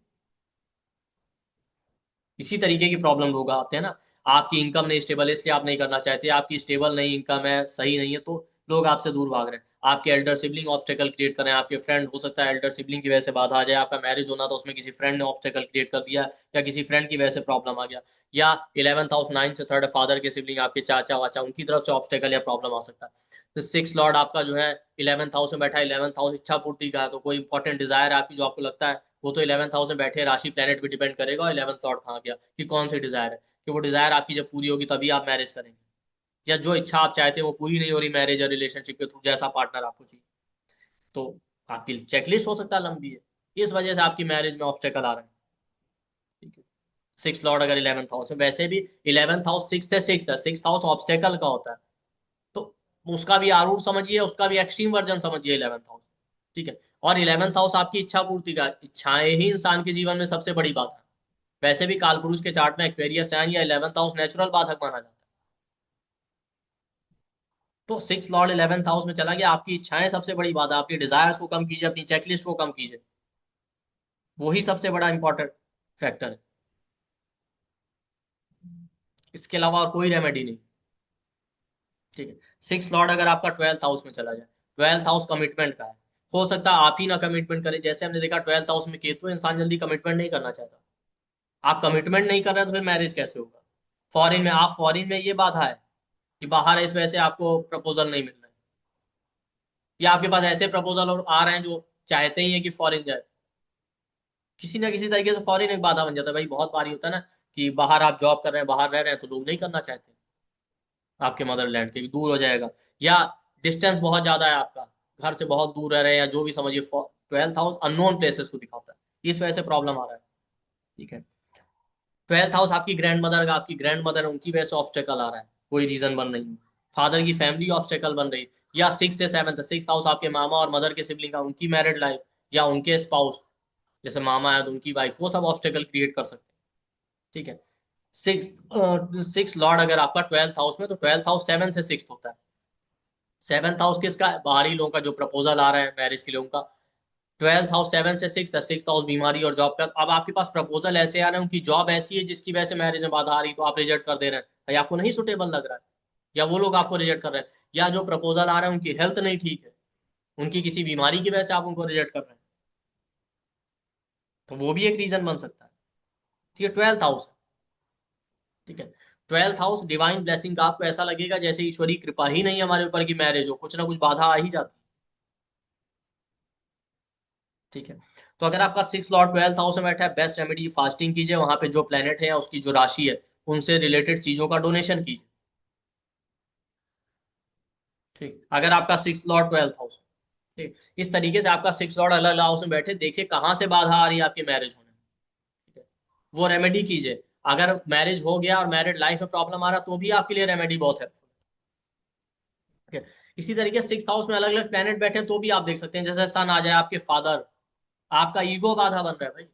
इसी तरीके की प्रॉब्लम लोग आते हैं ना। आपकी इनकम नहीं स्टेबल है, इसलिए आप नहीं करना चाहते, आपकी स्टेबल नहीं इनकम है, सही नहीं है, तो लोग आपसे दूर भाग रहे हैं। आपके एल्डर सिबलिंग ऑब्स्टेकल क्रिएट कर रहे हैं, आपके फ्रेंड, हो सकता है एल्डर सिबलिंग की वजह से बाधा आ जाए, आपका मैरिज होना तो उसमें किसी फ्रेंड ने ऑब्स्टेकल क्रिएट कर दिया, या किसी फ्रेंड की वजह से प्रॉब्लम आ गया। या 11th हाउस 9 से 3rd, फादर के सिबलिंग, आपके चाचा वाचा, उनकी तरफ से ऑब्स्टेकल या प्रॉब्लम आ सकता है। तो 6 लॉर्ड आपका जो है 11th हाउस में बैठा है, 11th हाउस इच्छा पूर्ति का है, तो कोई इंपॉर्टेंट डिजायर है आपकी जो आपको लगता है, वो तो 11th हाउस में बैठे राशि प्लेनेट पे डिपेंड करेगा, और 11th लॉर्ड कहाँ गया, कि कौन सी डिजायर है, कि वो डिजायर आपकी जब पूरी होगी तभी आप मैरिज करेंगे, या जो इच्छा आप चाहते हैं वो पूरी नहीं हो रही मैरिज और रिलेशनशिप के थ्रू, जैसा पार्टनर आपको चाहिए, तो आपकी चेकलिस्ट हो सकता है लंबी है, इस वजह से आपकी मैरिज में ऑब्स्टेकल आ रहे हैं, ठीक है। 6 लॉर्ड अगर 11th हाउस है, वैसे भी 11th हाउस सिक्स है, सिक्स हाउस ऑब्स्टेकल का होता है, तो उसका भी आरूढ़ समझिए, उसका भी एक्सट्रीम वर्जन समझिए 11th हाउस, ठीक है। और 11th हाउस आपकी इच्छा पूर्ति का, इच्छाएं ही इंसान के जीवन में सबसे बड़ी बात है। वैसे भी कालपुरुष के चार्ट में एक्वेरियस साइन या 11th हाउस नेचुरल बाधक माना जाता है। तो 6 लॉर्ड 11th हाउस में चला गया, आपकी इच्छाएं सबसे बड़ी बात है, आपकी डिजायर्स को कम कीजिए, अपनी चेकलिस्ट को कम कीजिए, वही सबसे बड़ा इंपॉर्टेंट फैक्टर है, इसके अलावा और कोई रेमेडी नहीं, ठीक है। 6 लॉर्ड अगर आपका 12th हाउस में चला जाए, 12th हाउस कमिटमेंट का है, हो सकता है आप ही ना कमिटमेंट करें, जैसे हमने देखा 12th हाउस में केतु, इंसान जल्दी कमिटमेंट नहीं करना चाहता, आप कमिटमेंट नहीं कर रहे तो फिर मैरिज कैसे होगा। फॉरेन में, आप फॉरेन में, ये बाधा है कि बाहर है, इस वजह से आपको प्रपोजल नहीं मिल रहा है, या आपके पास ऐसे प्रपोजल और आ रहे हैं जो चाहते ही हैं कि फॉरेन जाए, किसी ना किसी तरीके से फॉरेन एक बाधा बन जाता है भाई। बहुत बारी होता है ना कि बाहर आप जॉब कर रहे हैं, बाहर रह रहे हैं, तो लोग नहीं करना चाहते आपके मदरलैंड के, दूर हो जाएगा, या डिस्टेंस बहुत ज्यादा है आपका, घर से बहुत दूर रह रहे हैं, या जो भी समझिए। 12th हाउस अननोन प्लेसेस को दिखाता है, इस वजह से प्रॉब्लम आ रहा है। ठीक है। 12th हाउस आपकी ग्रैंड मदर का, आपकी ग्रैंड मदर है, उनकी वजह से ऑब्स्टेकल आ रहा है, कोई रीजन बन रही है। फादर की फैमिली ऑब्स्टेकल बन रही है, या 6 से 7, 6th हाउस आपके मामा और मदर के सिबलिंग का, उनकी मैरिड लाइफ, या उनके स्पाउस, जैसे मामा है तो उनकी वाइफ, वो सब ऑब्स्टेकल क्रिएट कर सकते हैं। ठीक है। सिक्स सिक्स लॉर्ड अगर आपका 12th हाउस में, तो 12th हाउस 7 से 6 होता है। 7th हाउस किसका है? बाहरी लोगों का, जो प्रपोजल आ रहा है मैरिज के लिए उनका। 12th हाउस 7 से 6 था। 6th हाउस बीमारी और जॉब का। अब आपके पास प्रपोजल ऐसे आ रहे हैं, उनकी जॉब ऐसी है जिसकी वजह से मैरिज में बाधा आ रही, तो आप रिजेक्ट कर दे रहे हैं भाई, आपको नहीं सुटेबल लग रहा है, या वो लोग आपको रिजेक्ट कर रहे हैं, या जो प्रपोजल आ रहे हैं उनकी हेल्थ नहीं ठीक है, उनकी किसी बीमारी की वजह से आप उनको रिजेक्ट कर रहे हैं, तो वो भी एक रीजन बन सकता है। ठीक है। 12th house. ठीक है। 12th हाउस डिवाइन ब्लेसिंग का, आपको ऐसा लगेगा जैसे ईश्वरी कृपा ही नहीं है हमारे ऊपर की मैरिज हो, कुछ ना कुछ बाधा आ ही जाती है। ठीक है। तो अगर आपका 6 लॉर्ड 12th हाउस में बैठा है, बेस्ट रेमेडी फास्टिंग कीजिए, वहां पे जो प्लेनेट है उसकी जो राशि है उनसे रिलेटेड चीजों का डोनेशन कीजिए। ठीक। अगर आपका 6 लॉर्ड 12th हाउस, ठीक, इस तरीके से आपका 6 लॉर्ड अलग अलग हाउस में बैठे, देखिए कहाँ से बाधा आ रही है आपकी मैरिज होने में। ठीक है। वो रेमेडी कीजिए। अगर मैरिज हो गया और मैरिड लाइफ में प्रॉब्लम आ रहा, तो भी आपके लिए रेमेडी बहुत है। ठीक है। इसी तरीके 6 हाउस में अलग अलग प्लेनेट बैठे हैं, तो भी आप देख सकते हैं, जैसे सन आ जाए आपके फादर, आपका ईगो बाधा बन रहा है भाई।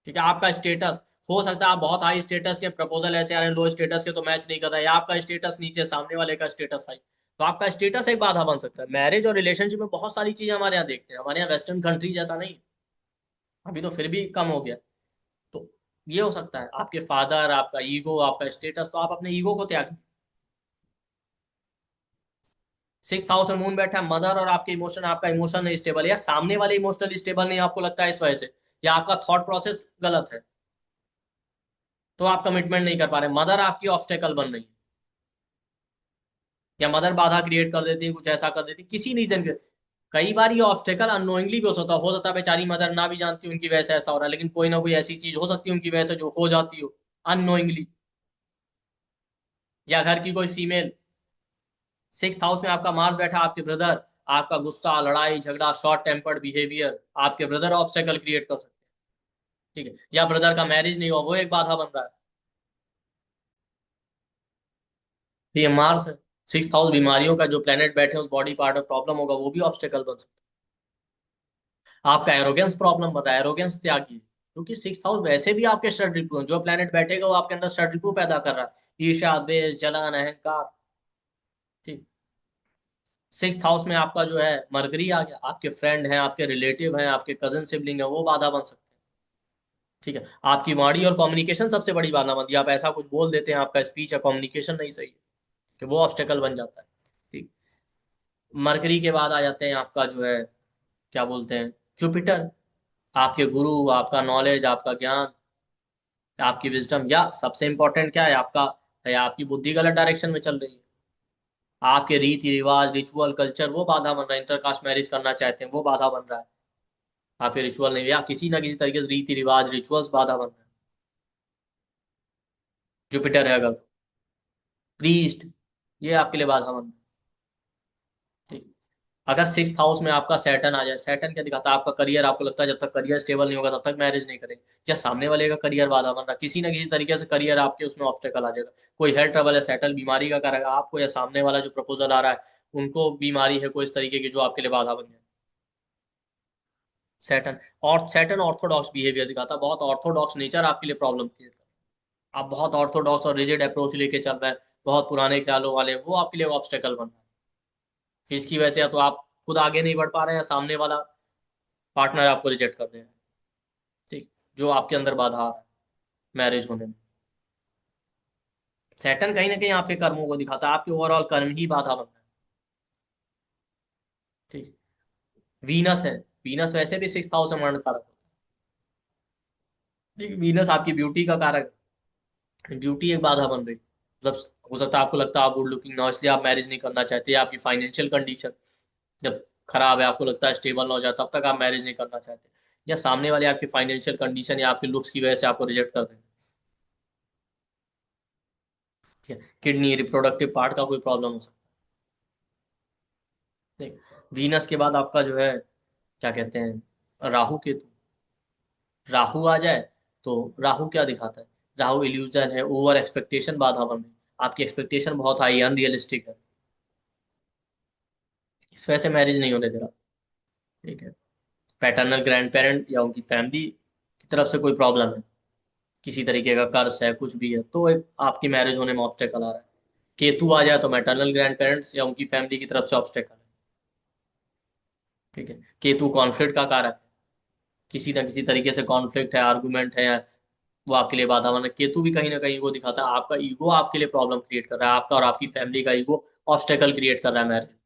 ठीक है। आपका स्टेटस, हो सकता है आप बहुत हाई स्टेटस के, प्रपोजल ऐसे आ रहे हैं लो स्टेटस के तो मैच नहीं कर रहा है, या आपका स्टेटस नीचे, सामने वाले का स्टेटस हाई, तो आपका स्टेटस एक बाधा बन सकता है। मैरिज और रिलेशनशिप में बहुत सारी चीजें हमारे यहाँ देखते हैं, हमारे यहाँ वेस्टर्न कंट्री जैसा नहीं, अभी तो फिर भी कम हो गया। तो ये हो सकता है आपके फादर, आपका ईगो, आपका स्टेटस, तो आप अपने ईगो को त्याग। 6 हाउस में मून बैठा है, मदर और आपके इमोशन, आपका इमोशन नहीं स्टेबल, या सामने वाले इमोशनल स्टेबल नहीं आपको लगता है इस वजह से, या आपका थॉट प्रोसेस गलत है, तो आप कमिटमेंट नहीं कर पा रहे, मदर आपकी ऑब्स्टेकल बन रही है, या मदर बाधा क्रिएट कर देती है, कुछ ऐसा कर देती है किसी रीजन के। कई बार ये ऑब्स्टेकल अननोइंगली भी हो सकता है बेचारी मदर ना भी जानती उनकी वजह से ऐसा हो रहा है, लेकिन कोई ना कोई ऐसी चीज हो सकती है उनकी वजह से जो हो जाती हो अननोइंगली। या घर की कोई फीमेल, 6 हाउस में आपका मार्स बैठा, आपके ब्रदर, आपका गुस्सा, लड़ाई झगड़ा, शॉर्ट टेम्पर्ड बिहेवियर, आपके ब्रदर ऑब्स्टेकल क्रिएट कर सकते हैं। ठीक है। या ब्रदर का मैरिज नहीं हुआ, वो एक बाधा बन रहा है। तो ये मार्स है। 6 हाउस बीमारियों का, जो प्लेनेट बैठे उस बॉडी पार्ट में प्रॉब्लम होगा, वो भी ऑब्स्टेकल बन सकता है। आपका एरोगेंस प्रॉब्लम बन रहा है, एरोगेंस त्यागिए, क्योंकि 6 हाउस वैसे भी आपके षड रिपु हैं, जो प्लेनेट बैठेगा वो आपके अंदर षड रिपु पैदा कर रहा है, ईर्ष्या, द्वेष, जलन, अहंकार। ठीक। 6 हाउस में आपका जो है मरकरी आ गया, आपके फ्रेंड हैं, आपके रिलेटिव हैं, आपके कजन सिबलिंग है, वो बाधा बन सकते हैं। ठीक है। आपकी वाणी और कम्युनिकेशन सबसे बड़ी बाधा बनती है, आप ऐसा कुछ बोल देते हैं, आपका स्पीच या कम्युनिकेशन नहीं सही है, कि वो ऑब्स्टेकल बन जाता है। ठीक। मरकरी के बाद आ जाते हैं आपका जो है, क्या बोलते हैं, जुपिटर, आपके गुरु, आपका नॉलेज, आपका ज्ञान, आपकी विजडम, या सबसे इंपॉर्टेंट क्या है आपका, या आपकी बुद्धि गलत डायरेक्शन में चल रही है, आपके रीति रिवाज, रिचुअल, कल्चर, वो बाधा बन रहा है, इंटरकास्ट मैरिज करना चाहते हैं वो बाधा बन रहा है, आपके रिचुअल नहीं, या किसी ना किसी तरीके से रीति रिवाज, रिचुअल्स बाधा बन रहे हैं, जुपिटर है अगर तो। प्रीस्ट, ये आपके लिए बाधा बन रहा है। ठीक। अगर 6 हाउस में आपका सैटर्न आ जाए, सैटर्न क्या दिखाता है, आपका करियर, आपको लगता है जब तक करियर स्टेबल नहीं होगा तब तक मैरिज नहीं करेंगे, या सामने वाले का करियर बाधा बन रहा है, किसी ना किसी तरीके से करियर आपके उसमें ऑब्स्टेकल आ जाएगा, कोई हेल्थ ट्रबल है, सैटल बीमारी का कारण आपको, या सामने वाला जो प्रपोजल आ रहा है उनको बीमारी है कोई इस तरीके की जो आपके लिए बाधा बन जाए। सैटर्न, और सैटर्न ऑर्थोडॉक्स बिहेवियर दिखाता है, बहुत ऑर्थोडॉक्स नेचर आपके लिए प्रॉब्लम क्रिएट कर, आप बहुत ऑर्थोडॉक्स और रिजिड अप्रोच लेके चल रहे हैं, बहुत पुराने ख्यालों वाले, वो आपके लिए ऑब्स्टेकल बन रहा है। इसकी वजह से या तो आप खुद आगे नहीं बढ़ पा रहे हैं, या सामने वाला पार्टनर आपको रिजेक्ट कर दे रहा है। ठीक। जो आपके अंदर बाधा आ रहा है मैरिज होने में। सैटर्न कहीं ना कहीं आपके कर्मों को दिखाता है, आपके ओवरऑल कर्म ही बाधा बन रहा है। ठीक। वीनस है, वीनस वैसे भी 6 हाउस में मरण कारक होता है। ठीक, वीनस आपकी ब्यूटी का कारक है, ब्यूटी एक बाधा बन रही, मतलब हो सकता है आपको लगता है आप गुड लुकिंग ना हो, इसलिए आप मैरिज नहीं करना चाहते, या आपकी फाइनेंशियल कंडीशन जब खराब है, आपको लगता है स्टेबल ना हो जाए तब तक आप मैरिज नहीं करना चाहते, या सामने वाले आपकी फाइनेंशियल कंडीशन या आपके लुक्स की वजह से आपको रिजेक्ट कर दें। ठीक है, किडनी रिप्रोडक्टिव पार्ट का कोई प्रॉब्लम हो सकता है। वीनस के बाद आपका जो है क्या कहते हैं, राहु केतु। राहु आ जाए तो राहु क्या दिखाता है, राहु इल्यूजन है, ओवर एक्सपेक्टेशन बाधा बन रही, आपकी एक्सपेक्टेशन बहुत हाई अनरियलिस्टिक है, इस वजह से मैरिज नहीं होने दे रहा। ठीक है, पैटर्नल ग्रैंड पेरेंट या उनकी फैमिली की तरफ से कोई प्रॉब्लम है, किसी तरीके का कर्ज है, कुछ भी है, तो एक आपकी मैरिज होने में ऑब्स्टेकल आ रहा है। केतु आ जाए तो मैटरनल ग्रैंड पेरेंट्स या उनकी फैमिली की तरफ से ऑब्स्टेकल है। ठीक है, केतु कॉन्फ्लिक्ट का कारक है, किसी ना किसी तरीके से कॉन्फ्लिक्ट है, आर्गुमेंट है, वो आपके लिए बाधा बना। केतु भी कहीं ना कहीं ईगो दिखाता है, आपका ईगो आपके लिए प्रॉब्लम क्रिएट कर रहा है, आपका और आपकी फैमिली का ईगो ऑब्स्टेकल क्रिएट कर रहा है मैरिज।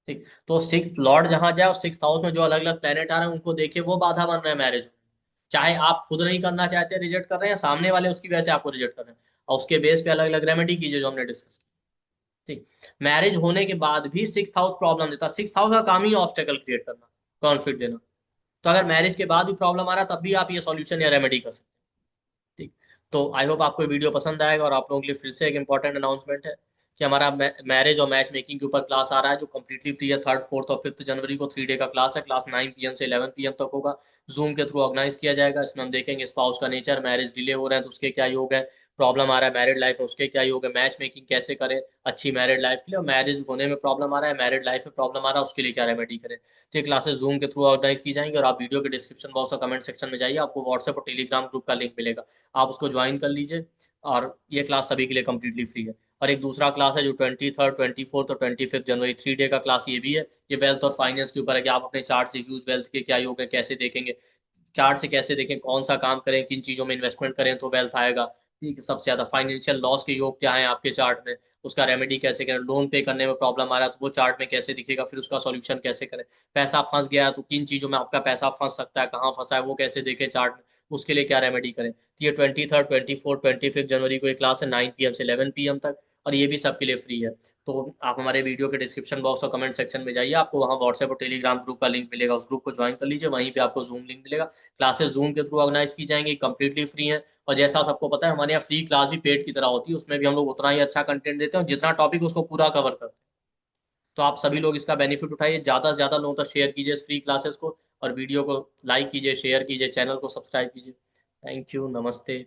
ठीक, तो सिक्स लॉर्ड जहां जाए और सिक्स हाउस में जो अलग अलग प्लेनेट आ रहे हैं उनको देखिए, वो बाधा बन रहे हैं मैरिज। चाहे आप खुद नहीं करना चाहते रिजेक्ट कर रहे हैं, या सामने वाले उसकी वजह से आपको रिजेक्ट कर रहे हैं, और उसके बेस पे अलग अलग रेमेडी कीजिए जो हमने डिस्कस की। ठीक, मैरिज होने के बाद भी सिक्स हाउस प्रॉब्लम देता है, सिक्स हाउस का काम ही ऑब्स्टेकल क्रिएट करना, कॉन्फ्लिक्ट देना। तो अगर मैरिज के बाद भी प्रॉब्लम आ रहा है तब भी आप ये सॉल्यूशन या रेमेडी कर सकते हैं। ठीक, तो आई होप आपको ये वीडियो पसंद आएगा, और आप लोगों के लिए फिर से एक इंपॉर्टेंट अनाउंसमेंट है कि हमारा मैरिज और मैच मेकिंग के ऊपर क्लास आ रहा है जो कम्प्लीटली फ्री है। 3rd 4th और 5th जनवरी को 3 डे का क्लास है, क्लास 9 PM से 11 PM तक होगा, जूम के थ्रू ऑर्गेनाइज किया जाएगा। इसमें हम देखेंगे स्पाउस का नेचर, मैरिज डिले हो रहे हैं तो उसके क्या योग है, प्रॉब्लम आ रहा है मैरिड लाइफ में उसके क्या योग है, मैच मेकिंग कैसे करें अच्छी मैरिड लाइफ के लिए, और मैरिज होने में प्रॉब्लम आ रहा है, मैरिड लाइफ में प्रॉब्लम आ रहा है, उसके लिए क्या रेमेडी करें। तो ये क्लासेस जूम के थ्रू ऑर्गेनाइज की जाएंगी, और आप वीडियो के डिस्क्रिप्शन बॉक्स और कमेंट सेक्शन में जाइए, आपको व्हाट्सएप और टेलीग्राम ग्रुप का लिंक मिलेगा, आप उसको ज्वाइन कर लीजिए। और ये क्लास सभी के लिए कम्प्लीटली फ्री है। और एक दूसरा क्लास है जो 23rd 24th और 25th जनवरी 3 डे का क्लास ये भी है, ये वेल्थ और फाइनेंस के ऊपर है कि आप अपने चार्ट से यूज वेल्थ के क्या योग है कैसे देखेंगे, चार्ट से कैसे देखें कौन सा काम करें, किन चीजों में इन्वेस्टमेंट करें तो वेल्थ आएगा। ठीक है, सबसे ज्यादा फाइनेंशियल लॉस के योग क्या है आपके चार्ट में, उसका रेमेडी कैसे करें, लोन पे करने में प्रॉब्लम आ रहा है तो वो चार्ट में कैसे दिखेगा, फिर उसका सॉल्यूशन कैसे करें, पैसा फंस गया तो किन चीजों में आपका पैसा फंस सकता है, कहाँ फंसा है वो कैसे देखें चार्ट में, उसके लिए क्या रेमेडी करें। तो ये 23rd 24th 25th जनवरी को एक क्लास है 9 PM से 11 PM तक, और ये भी सबके लिए फ्री है। तो आप हमारे वीडियो के डिस्क्रिप्शन बॉक्स और कमेंट सेक्शन में जाइए, आपको वहाँ व्हाट्सएप और टेलीग्राम ग्रुप का लिंक मिलेगा, उस ग्रुप को ज्वाइन कर लीजिए, वहीं पे आपको जूम लिंक मिलेगा। क्लासेस जूम के थ्रू ऑर्गेनाइज की जाएंगी, कंप्लीटली फ्री है। और जैसा सबको पता है हमारे यहाँ फ्री क्लास भी पेड की तरह होती है, उसमें भी हम लोग उतना ही अच्छा कंटेंट देते हैं, जितना टॉपिक उसको पूरा कवर करते हैं। तो आप सभी लोग इसका बेनिफिट उठाइए, ज़्यादा से ज़्यादा लोगों तक शेयर कीजिए इस फ्री क्लासेस को, और वीडियो को लाइक कीजिए, शेयर कीजिए, चैनल को सब्सक्राइब कीजिए। थैंक यू, नमस्ते।